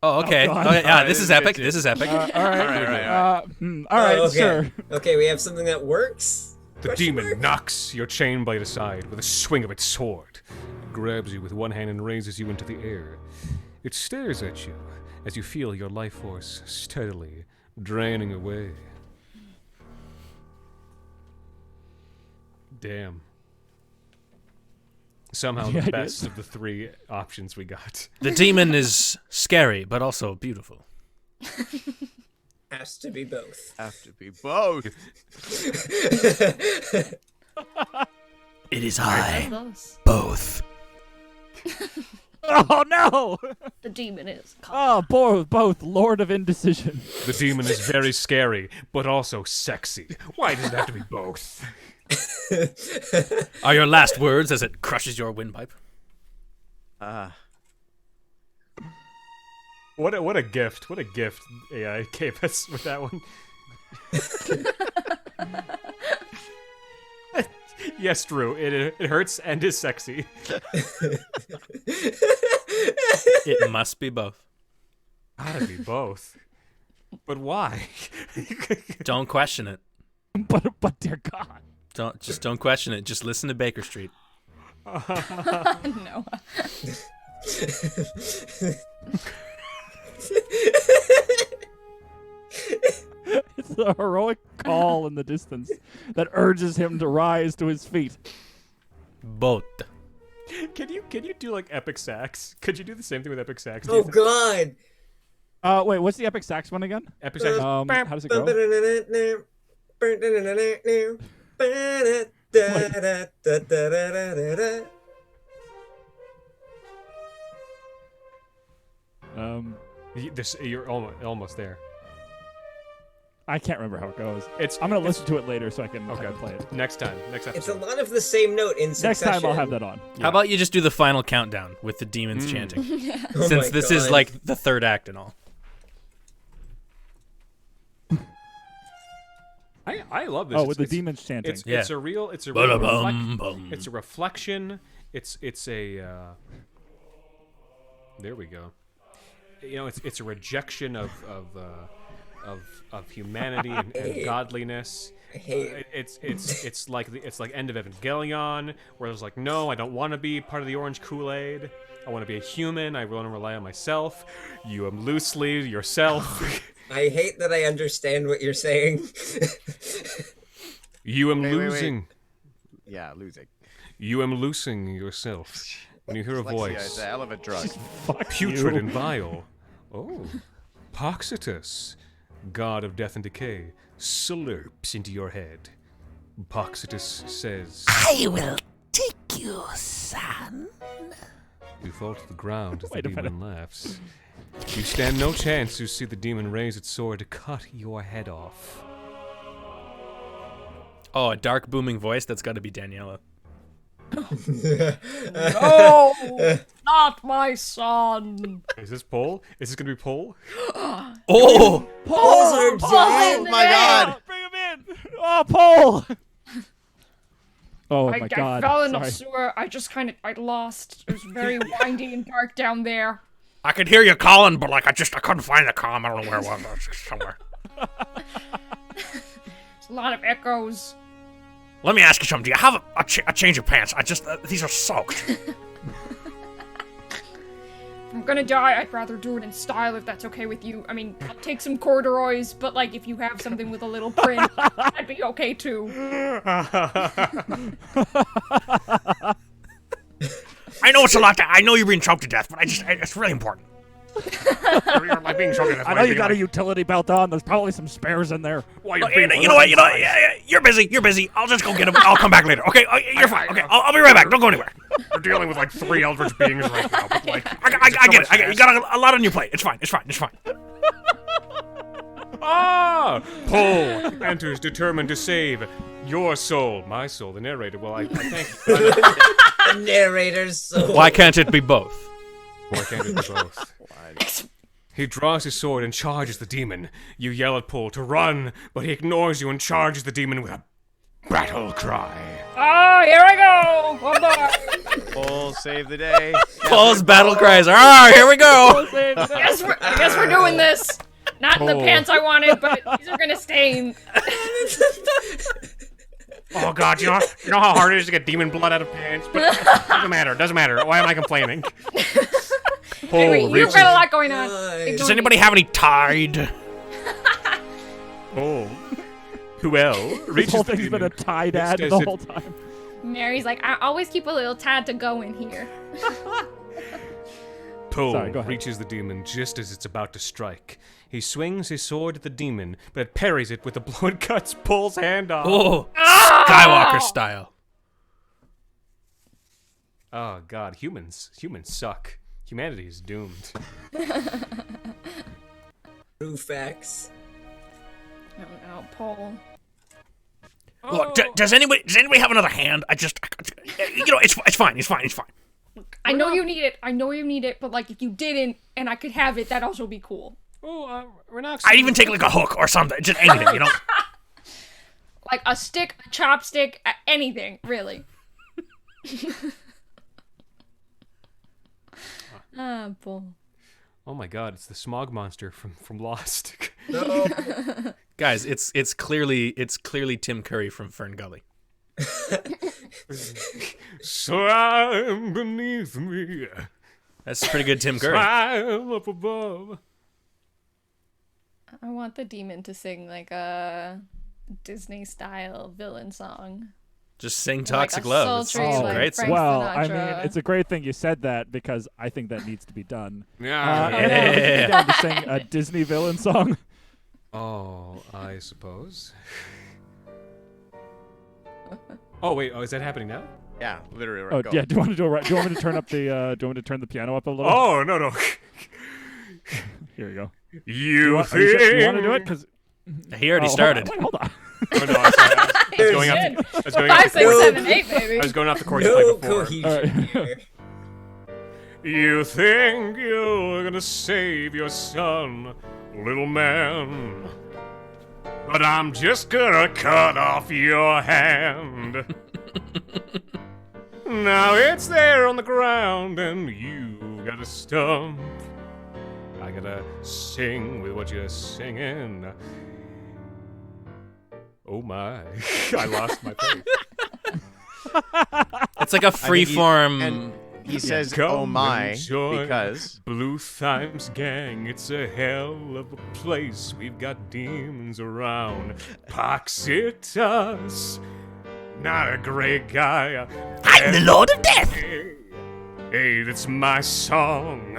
Oh, okay. Oh, God. Oh, yeah, Alright, this is epic. This is epic. All right. All right. All right. Okay. Sure. Okay, we have something that works. The Question demon mark? knocks your chain blade aside with a swing of its sword. It grabs you with one hand and raises you into the air. It stares at you as you feel your life force steadily draining away. Damn. Somehow Yeah, the it best is. of the three options we got. The demon is scary, but also beautiful. Has to be both. Have to be both. It is I. Close. Both. Oh no! The demon is. Oh, both Lord of Indecision. The demon is very scary, but also sexy. Why does it have to be both? Are your last words as it crushes your windpipe? What a gift! What a gift AI gave us with that one. Yes, Drew. It hurts and is sexy. It must be both. Gotta be both. But why? Don't question it. But dear God. Don't question it. Just listen to Baker Street. No. It's the heroic call in the distance that urges him to rise to his feet. Both. Can you do like epic sax? Could you do the same thing with epic sax? Oh God! Wait, what's the epic sax one again? Epic sax. How does it go? You're almost there. I can't remember how it goes. I'm gonna listen to it later so I can play it. Next time, next It's a episode. lot of the same note in succession. Next time I'll have that on. How about you just do the final countdown with the demons chanting? Oh Since my this is God. like the third act and all. I love this. Oh, with the demons chanting. It's Yeah. a real Ba-da-bum, bum. it's a reflection. It's a there we go. You know, it's a rejection of humanity and godliness. I hate It's like End of Evangelion, where it's like, no, I don't want to be part of the orange Kool-Aid. I want to be a human. I want to rely on myself. You am loosely yourself. I hate that I understand what you're saying. You am Wait. losing. Yeah, losing. You am losing yourself. When you hear a Dyslexia voice, is a hell of a drug. putrid and vile. Oh, Poxitus, god of death and decay, slurps into your head. Poxitus says, I will take you, son. You fall to the ground as the Wait a demon laughs. You stand no chance to see the demon raise its sword to cut your head off. Oh, a dark booming voice? That's got to be Daniela. No, not my son. Is this Poul? Is this gonna be Poul? Oh! Balls are Oh my God! Bring him in! Oh, Poul! Oh my I God! fell in a Sorry. sewer. I lost. It was very windy and dark down there. I could hear you calling, but like I couldn't find the comm. I don't know where it was. It was somewhere. There's a lot of echoes. Let me ask you something. Do you have a change of pants? These are soaked. If I'm gonna die, I'd rather do it in style if that's okay with you. I mean, I'll take some corduroys, but like if you have something with a little print, that'd be okay too. I know it's a lot. I know you're being choked to death, but it's really important. You're like being choked to death. I know you got a utility belt on. There's probably some spares in there. Why Look, you know what? Yeah, you're busy. You're busy. I'll just go get him. I'll come back later. Okay, you're fine. Okay, I'll be right back. Don't go anywhere. You're dealing with like 3 eldritch beings right now, but like I get it. I get it. You got a lot on your plate. It's fine. It's fine. It's fine. Ah! Poul enters determined to save your soul. My soul, the narrator. Well, I thank you. The narrator's so. Why can't it be both? Why can't it be both? He draws his sword and charges the demon. You yell at Poul to run, but he ignores you and charges the demon with a battle cry. Oh, here I go! One more. Poul, save the day. Poul's battle cries. Here we go. I guess we're doing this. Not in the pants I wanted, but these are gonna stain. Oh God, you know how hard it is to get demon blood out of pants? But it doesn't matter. Why am I complaining? Anyway, you've got a lot going on. Does anybody have any Tide? Poul, who This whole thing's been a Tide ad the whole time. Mary's like, I always keep a little tad to go in here. Poul reaches the demon just as it's about to strike. He swings his sword at the demon, but it parries it with a blow and cuts Poul's hand off. Oh, Skywalker style. Oh God, humans suck. Humanity is doomed. Rufus. Oh no, Poul. Look, does anybody have another hand? It's fine. I know you need it, but like if you didn't and I could have it, that'd also be cool. Oh, we're not. I'd even take like a hook or something, just anything, you know. Like a stick, a chopstick, anything, really. Poul. Oh my God, it's the smog monster from Lost. No. Guys, it's clearly Tim Curry from Fern Gully. Swim beneath me. That's pretty good, Tim Curry. Swim up above. I want the demon to sing like a Disney-style villain song. Just sing Like Toxic a Love. It's sultry, like great. Frank Well, Sinatra. I mean, it's a great thing you said that because I think that needs to be done. Yeah. I'm down to sing a Disney villain song. Oh, I suppose. Oh wait, is that happening now? Yeah, literally. Oh go. yeah, do you want to do it right? Do you want me to turn up the? Do you want me to turn the piano up a little? Oh no. Here we go. You Are you sure? Do you want to do it? Because He already started. Hold on. Oh, no, I was going up. I was going 5, up 6, the 7, 8, baby. I was going off the chorus you played before. Cohesion here. You think you're gonna save your son, little man, but I'm just gonna cut off your hand. Now it's there on the ground and you gotta stump. I gotta sing with what you're singing. Oh my, I lost my faith. It's like a freeform. He says, Come "Oh my," and join because Blue Thimes gang, it's a hell of a place. We've got demons around. Poxitus, not a great guy. I'm the Lord of Death. Hey, that's my song.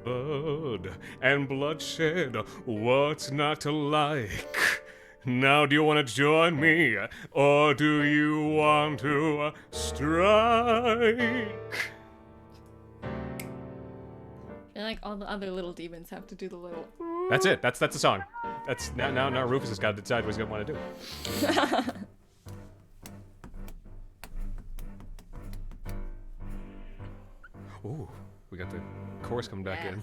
Blood and bloodshed, what's not to like? Now do you want to join me, or do you want to strike? I feel like all the other little demons have to do the little... That's it. That's the song. That's now Rufus has got to decide what he's gonna want to do. Ooh, we got the chorus coming back in.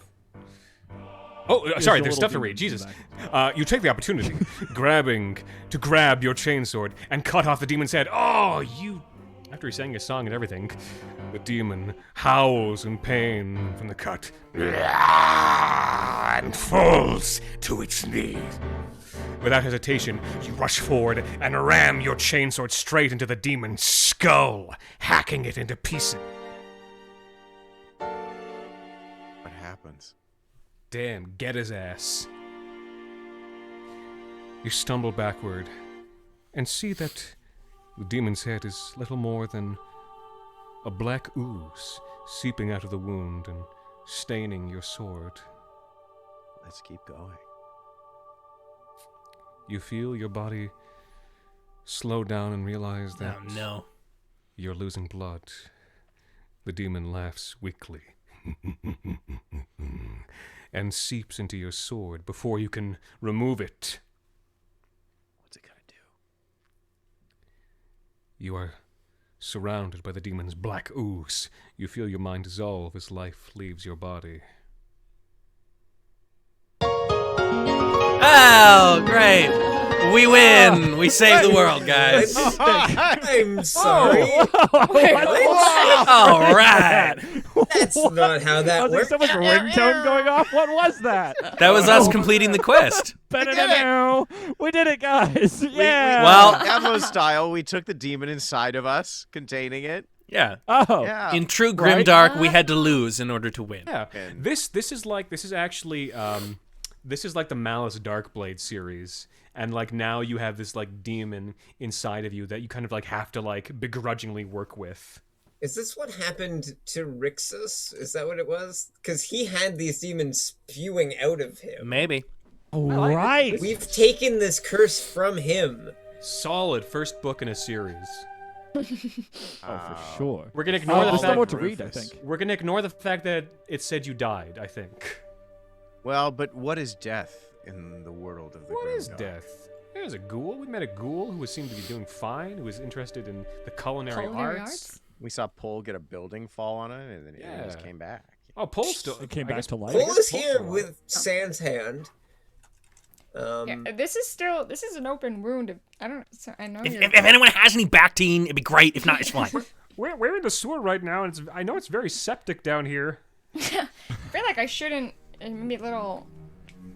Oh, sorry, there's stuff to read. Jesus. You take the opportunity, to grab your chainsword and cut off the demon's head. Oh, you... After he sang his song and everything, the demon howls in pain from the cut and falls to its knees. Without hesitation, you rush forward and ram your chainsword straight into the demon's skull, hacking it into pieces. what happens? Damn, get his ass. You stumble backward and see that the demon's head is little more than a black ooze seeping out of the wound and staining your sword. Let's keep going. You feel your body slow down and realize that Oh no. you're losing blood. The demon laughs weakly and seeps into your sword before you can remove it. What's it gonna do? You are Surrounded by the demon's black ooze, you feel your mind dissolve as life leaves your body. Oh, great. We win. We save the world, guys. I'm sorry. All right. That's not how that Was there works. so much ringtone going off? What was that? That was us completing the quest. We did it, guys. Yeah. Well- Diablo style, we took the demon inside of us, containing it. Yeah. Oh. Yeah. In true Right. grimdark, we had to lose in order to win. Yeah, And- this is actually this is like the Malice Darkblade series, and like now you have this like demon inside of you that you kind of like have to like begrudgingly work with. Is this what happened to Rixus? Is that what it was? Because he had these demons spewing out of him. Maybe. Right. We've taken this curse from him. Solid first book in a series. Oh, for sure. We're gonna ignore the There's still fact more to read, I think. we're gonna ignore the fact that it said you died. I think. Well, but what is death in the world of the What is Grimdark? death? There's a ghoul. We met a ghoul who seemed to be doing fine, who was interested in the culinary arts. We saw Poul get a building fall on it, and then it just Yeah. came back. Oh, Poul still It came I back guess to life. Poul is Poul's here still alive. with Sans hand. Yeah, this is an open wound. I know If, you're. if anyone has any Bactine, it'd be great. If not, it's fine. We're in the sewer right now, and I know it's very septic down here. I feel like I shouldn't. Maybe a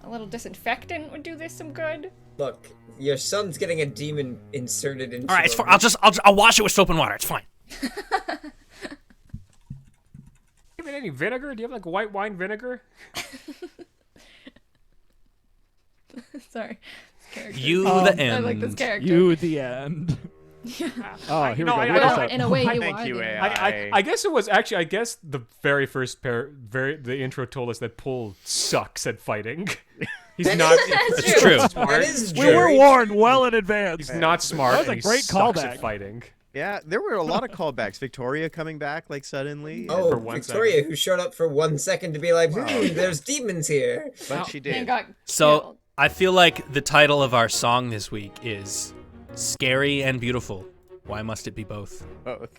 little disinfectant would do this some good. Look, your son's getting a demon inserted into All right, it's him. fine. I'll wash it with soap and water. It's fine. You have any vinegar? Do you have like white wine vinegar? Sorry. This character. You Um, the end. I like this character. You the end. Oh, here we go. I- Wait a I- sec. In a way, you Thank are. you, the- AI. I guess it was actually. I guess the very first the intro told us that Poul sucks at fighting. He's not. That's true. That is We were very warned true. well in advance. He's not smart. That was a and he great sucks callback. at fighting. Yeah, there were a lot of callbacks. Victoria coming back like suddenly. Oh, For 1 Victoria, who showed up for 1 second to be like, there's demons here. but she And did. got So killed. I feel like the title of our song this week is "Scary and Beautiful." Why must it be both? Both.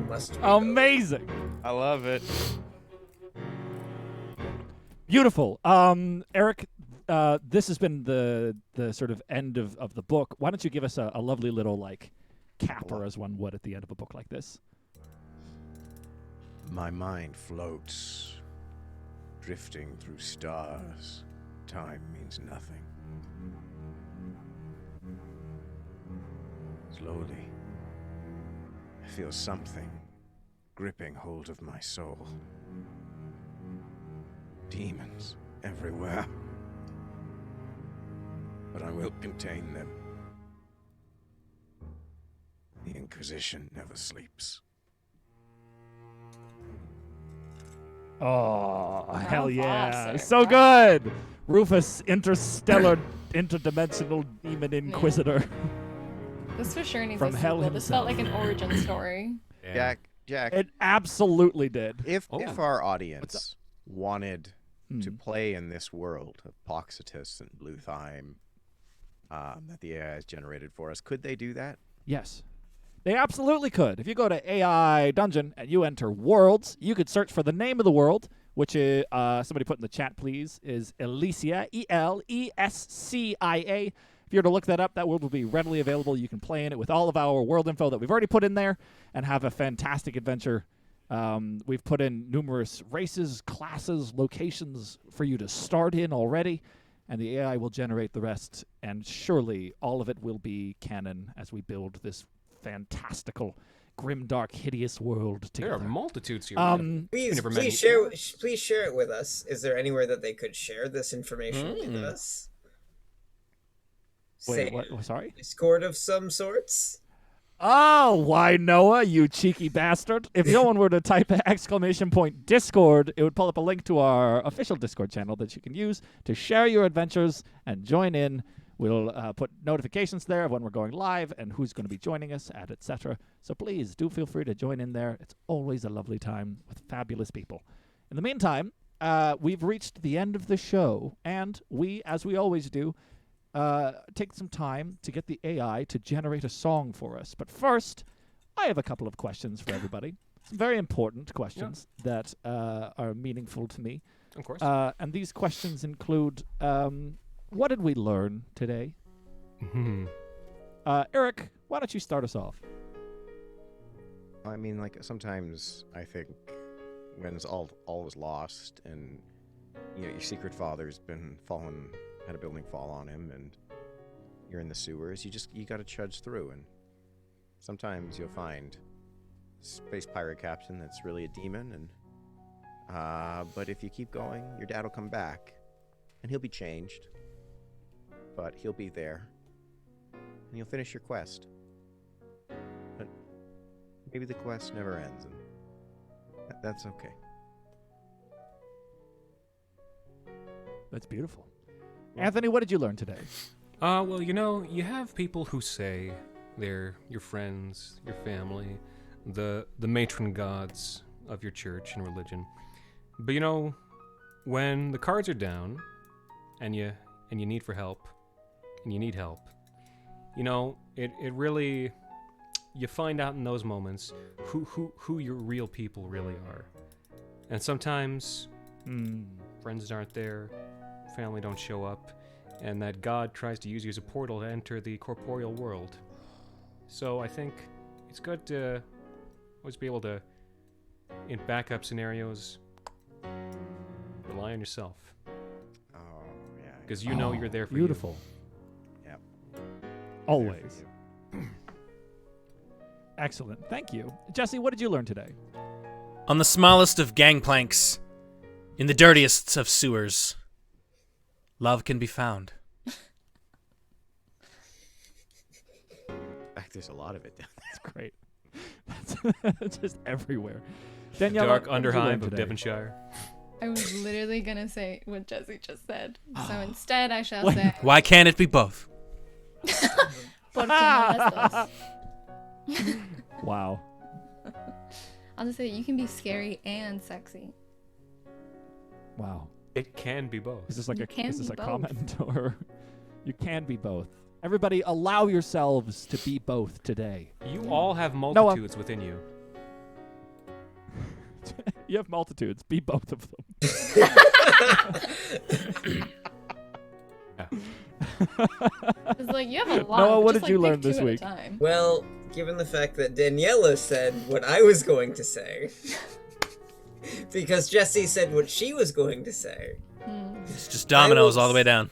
Must be Amazing. I love it. Beautiful. Eric, this has been the sort of end of the book. Why don't you give us a lovely little like capper, as one would at the end of a book like this? My mind floats, drifting through stars. Time means nothing. Slowly, I feel something gripping hold of my soul. Demons everywhere. But I will contain them. The Inquisition never sleeps. Oh, hell yeah. Fantastic. So good. Rufus, interstellar, interdimensional demon inquisitor. This for sure needs From a hell sequel. This felt himself. like an origin story. Jack, It absolutely did. if Oh. our audience wanted to Hmm. play in this world of Poxitus and Bluthheim that the AI has generated for us, could they do that? Yes. They absolutely could. If you go to AI Dungeon and you enter worlds, you could search for the name of the world, which is, somebody put in the chat, please, is Elescia, Elescia. If you were to look that up, that world will be readily available. You can play in it with all of our world info that we've already put in there and have a fantastic adventure. We've put in numerous races, classes, locations for you to start in already, and the AI will generate the rest, and surely all of it will be canon as we build this fantastical, grimdark, hideous world There together. are multitudes here. Please, never met please share it with us. Is there anywhere that they could share this information with us? Wait, Say, what? Sorry? Discord of some sorts? Oh, why, Noah, you cheeky bastard. If no one were to type !Discord, it would pull up a link to our official Discord channel that you can use to share your adventures and join in. We'll put notifications there of when we're going live and who's going to be joining us, etc. So please do feel free to join in there. It's always a lovely time with fabulous people. In the meantime, we've reached the end of the show, and we, as we always do, take some time to get the AI to generate a song for us. But first, I have a couple of questions for everybody. Some very important questions that are meaningful to me. Of course. And these questions include, what did we learn today? Eric, why don't you start us off? I mean, like, sometimes I think when it's all was lost and, your secret father's had a building fall on him and you're in the sewers, you gotta trudge through, and sometimes you'll find space pirate captain that's really a demon, and but if you keep going, your dad will come back and he'll be changed, but he'll be there and you'll finish your quest. But maybe the quest never ends, and that's okay. That's beautiful. Anthony, what did you learn today? Well, you have people who say they're your friends, your family, the matron gods of your church and religion. But when the cards are down and you need help, it really, you find out in those moments who your real people really are. And sometimes friends aren't there, family don't show up, and that God tries to use you as a portal to enter the corporeal world. So I think it's good to always be able to, in backup scenarios, rely on yourself. Oh, yeah. Because you're there for beautiful. you. Yep. Always. Excellent. Thank you. Jesse, what did you learn today? On the smallest of gangplanks, in the dirtiest of sewers, love can be found. There's a lot of it down there. That's great. That's just everywhere. Daniela, Dark what did you learn Underhive of today? Devonshire. I was literally gonna say what Jesse just said. So instead I shall say Why can't it be both? ¿Por qué no las dos? Wow. I'll just say you can be scary and sexy. Wow. It can be both. Is this like You can is this be a both. comment or you can be both? Everybody, allow yourselves to be both today. You all have multitudes within you. You have multitudes. Be both of them. It's like you have a lot. Noah, what just, did you like, learn pick this two at a week? time. Well, given the fact that Daniela said what I was going to say, because Jessie said what she was going to say, It's just dominoes all the way down.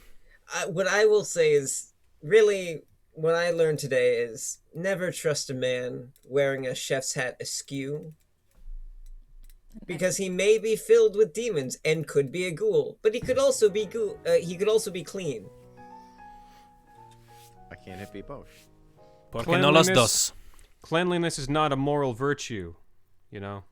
what I will say is, really, what I learned today is never trust a man wearing a chef's hat askew. Because he may be filled with demons and could be a ghoul, but he could also be clean. Why can't it be both? Porque no los dos. Cleanliness is not a moral virtue, No.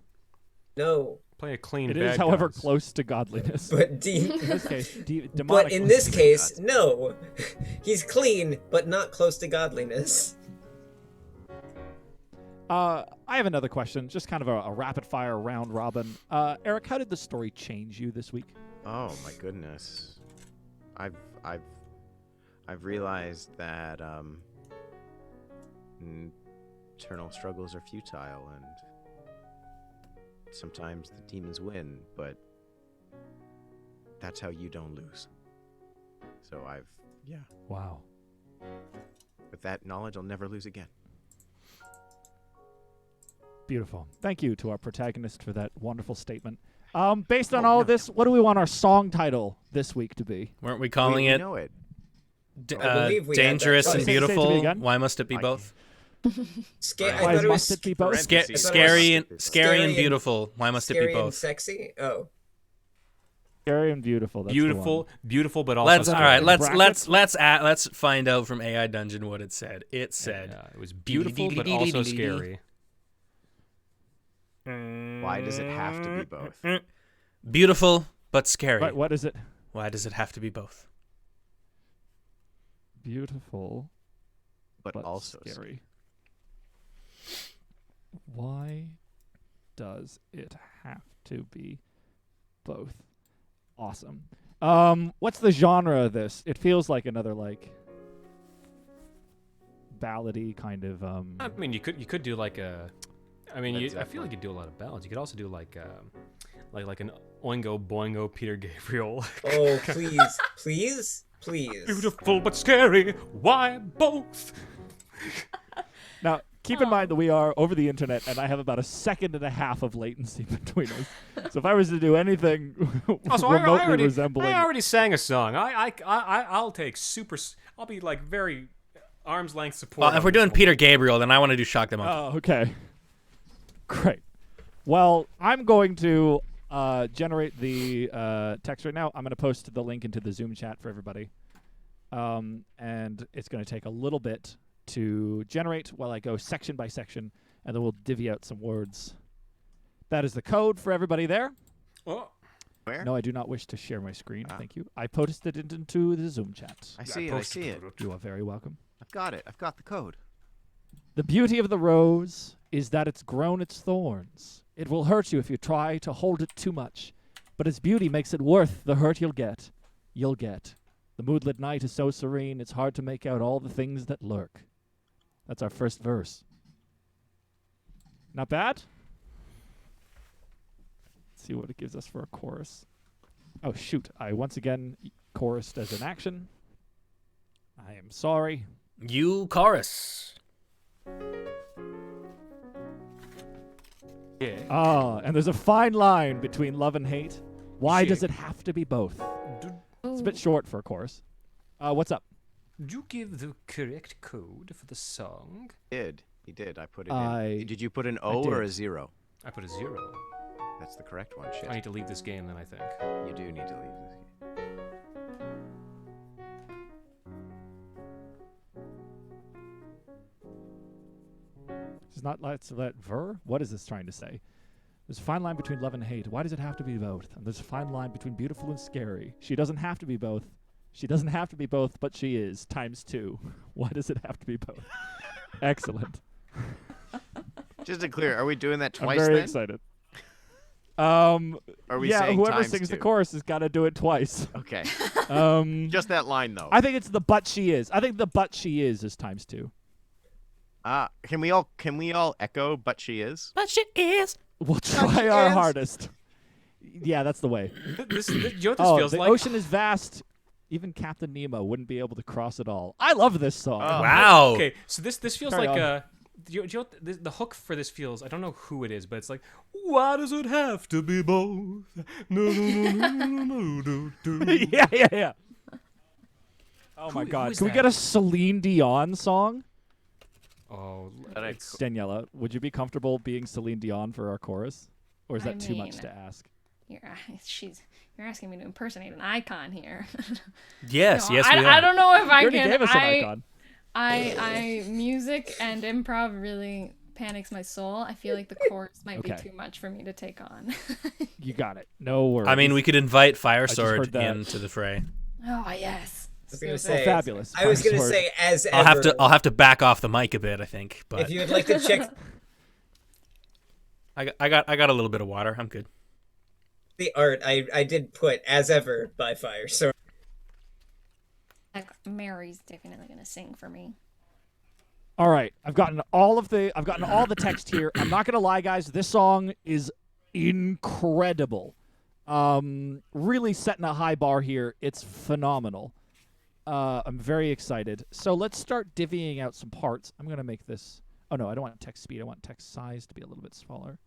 Play a clean It bad is, however, guys. close to godliness. But in this case, demonic. But in this case, no. He's clean, but not close to godliness. I have another question, just kind of a rapid fire round robin. Eric, how did the story change you this week? Oh my goodness, I've realized that eternal struggles are futile, and sometimes the demons win, but that's how you don't lose. So Wow. with that knowledge, I'll never lose again. Beautiful. Thank you to our protagonist for that wonderful statement. Based on all of this, what do we want our song title this week to be? Weren't we calling we it know it. I believe we had that Dangerous choice. and Say it to me Beautiful? again. Why must it be both? I Why thought it must was it be both? Parentheses. Scary and Scary beautiful. Why must it be scary and both? sexy. Oh, Scary and beautiful. That's the one. Beautiful, but also Let's all all right. Brackets? Let's find out from AI Dungeon what it said. It said it was beautiful, but also scary. Why does it have to be both? Beautiful but scary. Right, what is it? Why does it have to be both? Beautiful, But but also scary. Why does it have to be both? Awesome. What's the genre of this? It feels like another ballady kind of. I mean, you could do like a. I mean, I feel like you do a lot of ballads. You could also do like an Oingo Boingo Peter Gabriel. Oh, please, please, please. Beautiful but scary. Why both? Now, keep in mind that we are over the internet, and I have about 1.5 seconds of latency between us. So if I was to do anything remotely resembling, I already sang a song. I'll take super. I'll be like very arm's length support. Well, if we're doing Peter Gabriel, then I want to do Shock the Monkey. Oh, okay. Great. Well, I'm going to generate the text right now. I'm going to post the link into the Zoom chat for everybody. And it's going to take a little bit to generate while I go section by section, and then we'll divvy out some words. That is the code for everybody there. Oh. Where? No, I do not wish to share my screen. Thank you. I posted it into the Zoom chat. I see it. I see it. You are very welcome. I've got it. I've got the code. The beauty of the rose is that it's grown its thorns. It will hurt you if you try to hold it too much, but its beauty makes it worth the hurt you'll get. You'll get. The moonlit night is so serene, it's hard to make out all the things that lurk. That's our first verse. Not bad? Let's see what it gives us for a chorus. Oh, shoot. I once again chorused as an action. I am sorry. You chorus. Yeah. And there's a fine line between love and hate. Why does it have to be both? It's a bit short for a chorus. What's up? Did you give the correct code for the song? He did. I put it in. Did you put an O or a 0? I put a 0. That's the correct one. Shit. I need to leave this game then, I think. You do need to leave this game. It's not let's let ver. What is this trying to say? There's a fine line between love and hate. Why does it have to be both? And there's a fine line between beautiful and scary. She doesn't have to be both. She doesn't have to be both, but she is. ×2. Why does it have to be both? Excellent. Just to clear, are we doing that twice? I'm very then? excited. Are we yeah, saying whoever sings ×2? the chorus has got to do it twice. Okay. Just that line though. I think it's the but she is. I think the but she is ×2. Can we all echo but she is? But she is. We'll try our hardest. Yeah, that's the way. This feels the like ocean is vast. Even Captain Nemo wouldn't be able to cross it all. I love this song. Wow. Okay, so this feels Carry like on. the hook for this feels. I don't know who it is, but it's like, why does it have to be both? No. Yeah. Oh my God! Can we get a Celine Dion song? Oh, Daniela, would you be comfortable being Celine Dion for our chorus, or is that too much mean, to ask? You're asking me to impersonate an icon here. Yes, No, yes, we are. I don't know if I You already can. gave us an icon. I music and improv really panics my soul. I feel like the chorus might be too much for me to take on. You got it. No worries. I mean, we could invite heard Firesword that. into the fray. Oh yes. I was gonna say, fabulous. I was gonna Firesword. say as I'll ever. have to back off the mic a bit, I think. But If you would like to check I got a little bit of water. I'm good. the art, I did put as ever by Fire. So Mary's definitely gonna sing for me. All right, I've gotten all the text here. I'm not gonna lie, guys. This song is incredible. Really setting a high bar here. It's phenomenal. I'm very excited. So let's start divvying out some parts. I'm gonna make this. Oh no, I don't want text speed. I want text size to be a little bit smaller.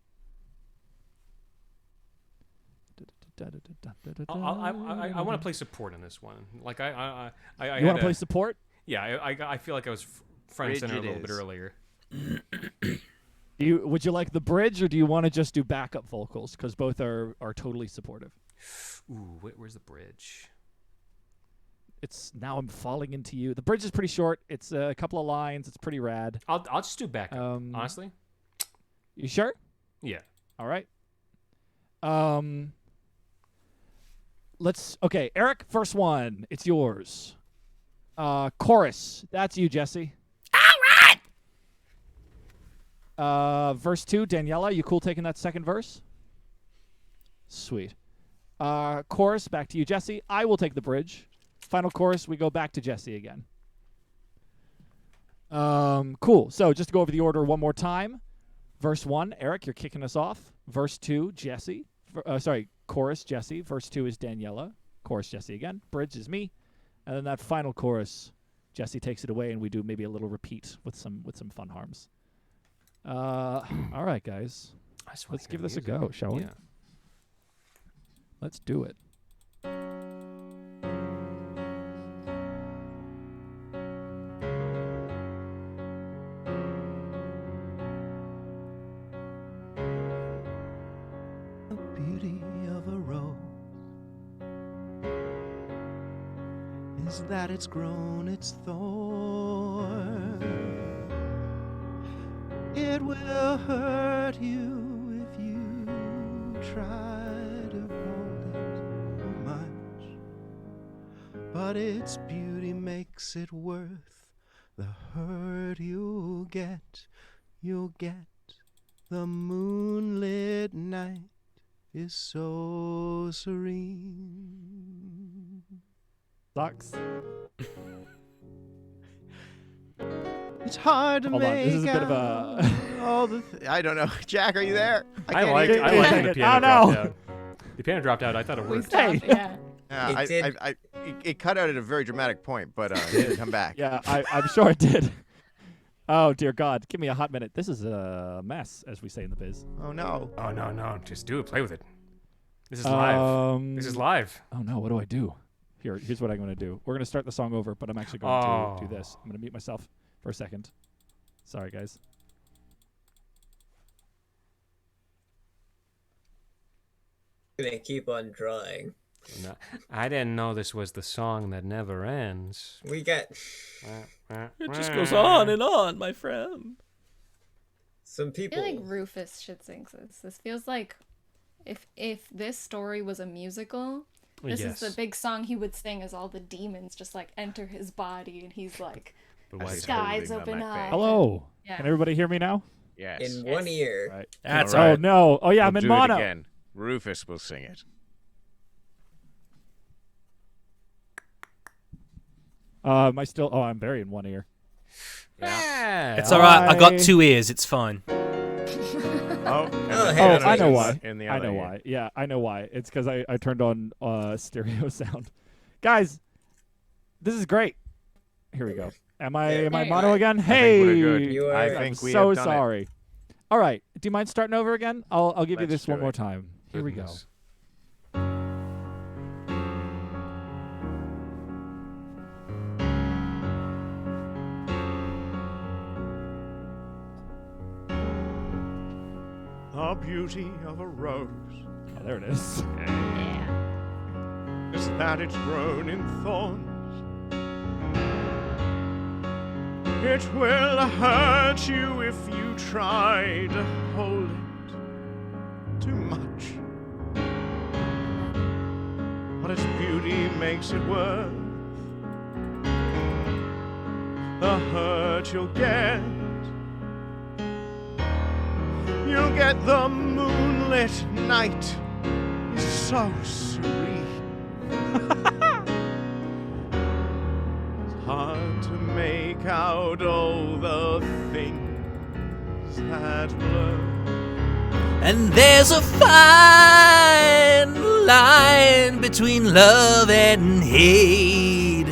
I want to play support in this one. Like I You want to play support? Yeah, I feel like I was front and center a little bit earlier. Would you like the bridge, or do you want to just do backup vocals? Because both are totally supportive. Ooh, where's the bridge? It's Now I'm Falling Into You. The bridge is pretty short. It's a couple of lines. It's pretty rad. I'll just do backup. Honestly. You sure? Yeah. All right. Okay, Eric, first one. It's yours. Chorus. That's you, Jesse. All right. Verse 2, Daniela, you cool taking that second verse? Sweet. Chorus, back to you, Jesse. I will take the bridge. Final chorus, we go back to Jesse again. Cool. So just to go over the order one more time. Verse 1, Eric, you're kicking us off. Verse 2, Jesse. Chorus, Jesse. Verse 2 is Daniela. Chorus, Jesse again. Bridge is me. And then that final chorus, Jesse takes it away, and we do maybe a little repeat with some fun harms. All right, guys. Let's give this a go, shall we? Yeah. Let's do it. The beauty of a rose is that it's grown its thorn. It will hurt you if you try to hold it too much, but its beauty makes it worth the hurt you'll get. You'll get the moonlit night is so serene. Sucks. It's hard to Hold on, make this is a bit of a... all the I don't know. Jack, are you there? I can't like hear you. when the piano dropped out. The piano dropped out. I thought it We worked. stopped, yeah. It cut out at a very dramatic point, but it did come back. Yeah, I'm sure it did. Oh, dear God. Give me a hot minute. This is a mess, as we say in the biz. Oh, no. Oh, no. Just do it. Play with it. This is live. This is live. Oh, no. What do I do? Here's what I'm going to do. We're going to start the song over, but I'm actually going to do this. I'm going to mute myself for a second. Sorry, guys. Gonna keep on drawing. No, I didn't know this was the song that never ends. We got It just goes on and on, my friend. some I people. feel like Rufus should sing this. This feels like if this story was a musical, this is the big song he would sing as all the demons just like enter his body and he's like, skies open up. Hello. Yeah. Can everybody hear me now? Yes. In one ear. Right. That's Oh, all right. no. Oh, yeah, I'm We'll in do it mono. again. Rufus will sing it. Am I still... Oh, I'm very in one ear. Yeah. It's all right. I got 2 ears. It's fine. Oh, I know why. In the I other know ear. why. Yeah, I know why. It's because I turned on stereo sound. Guys, this is great. Here we go. Am I mono again? Hey, we're good. You are. I I'm think we so have done it. sorry. All right. Do you mind starting over again? I'll give you Let's this do one more it. time. Here we go. Goodness. the beauty of a rose Oh, there it is. is that it's grown in thorns. It will hurt you if you try to hold it too much, but its beauty makes it worth the hurt you'll get. You'll get the moonlit night is so serene. It's hard to make out all the things that blur. And there's a fine line between love and hate.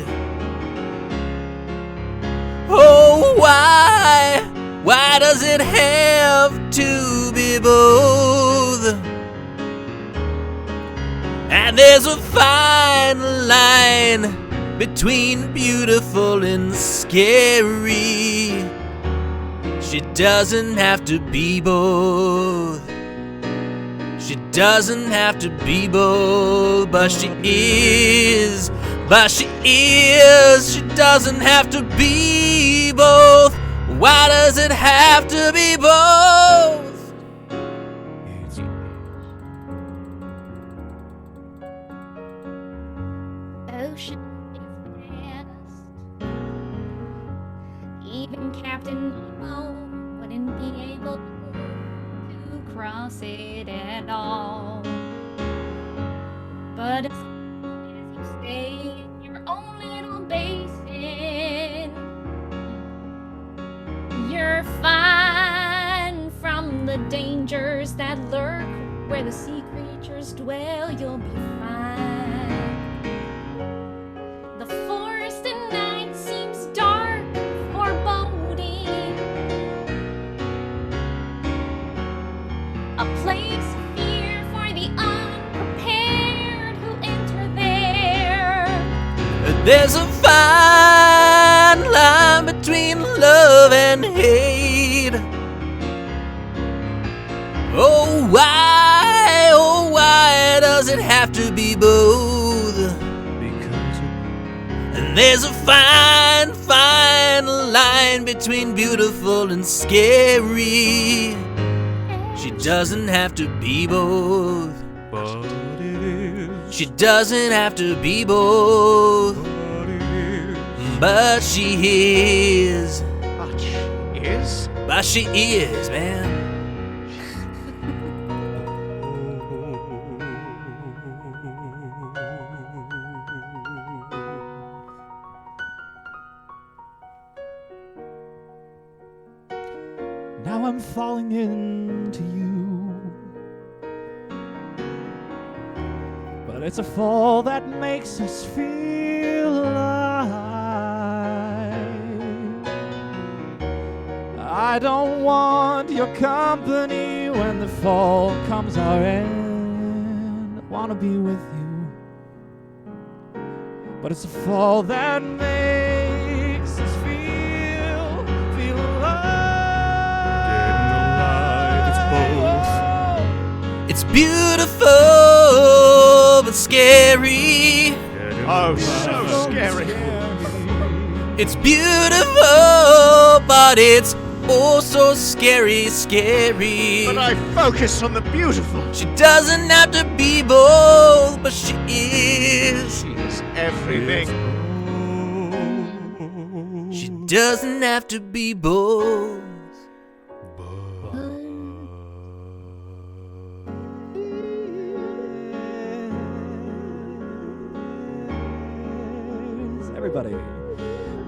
Oh, why? Why does it have to be both? And there's a fine line between beautiful and scary. She doesn't have to be both. She doesn't have to be both, but she is. But she is. She doesn't have to be both. Why does it have to be both? Ocean is vast. Even Captain Nemo wouldn't be able to cross it at all. But as long as you stay in your own little basin, the dangers that lurk where the sea creatures dwell, you'll be fine. The forest at night seems dark, foreboding, a place of fear for the unprepared who enter there. There's a fine line between love and hate. Oh, why does it have to be both? And there's a fine, fine line between beautiful and scary. She doesn't have to be both. But it is. She doesn't have to be both. But she is. But she is? But she is, man. Now I'm falling into you, but it's a fall that makes us feel alive. I don't want your company when the fall comes our end. I want to be with you, but it's a fall that makes us feel alive. It's beautiful but scary. Oh, so scary. It's beautiful, but it's oh so scary. But I focus on the beautiful. She doesn't have to be both, but she is. She is everything. She doesn't have to be both. Everybody.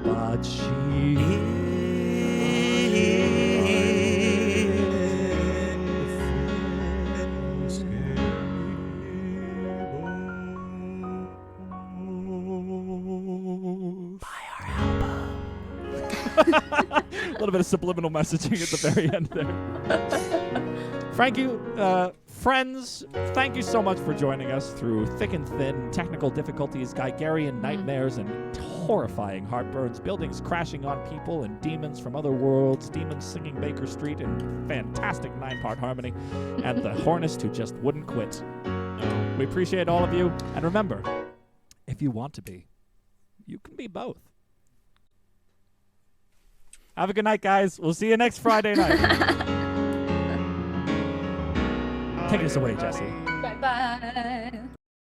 But she Buy our album. A little bit of subliminal messaging at the very end there. Thank you, friends. Thank you so much for joining us through thick and thin, technical difficulties, Geigerian nightmares, and horrifying heartburns, buildings crashing on people, and demons from other worlds, demons singing Baker Street in fantastic 9-part harmony, and the hornist who just wouldn't quit. We appreciate all of you, and remember, if you want to be, you can be both. Have a good night, guys. We'll see you next Friday night. Take us away, Jesse. Bye-bye.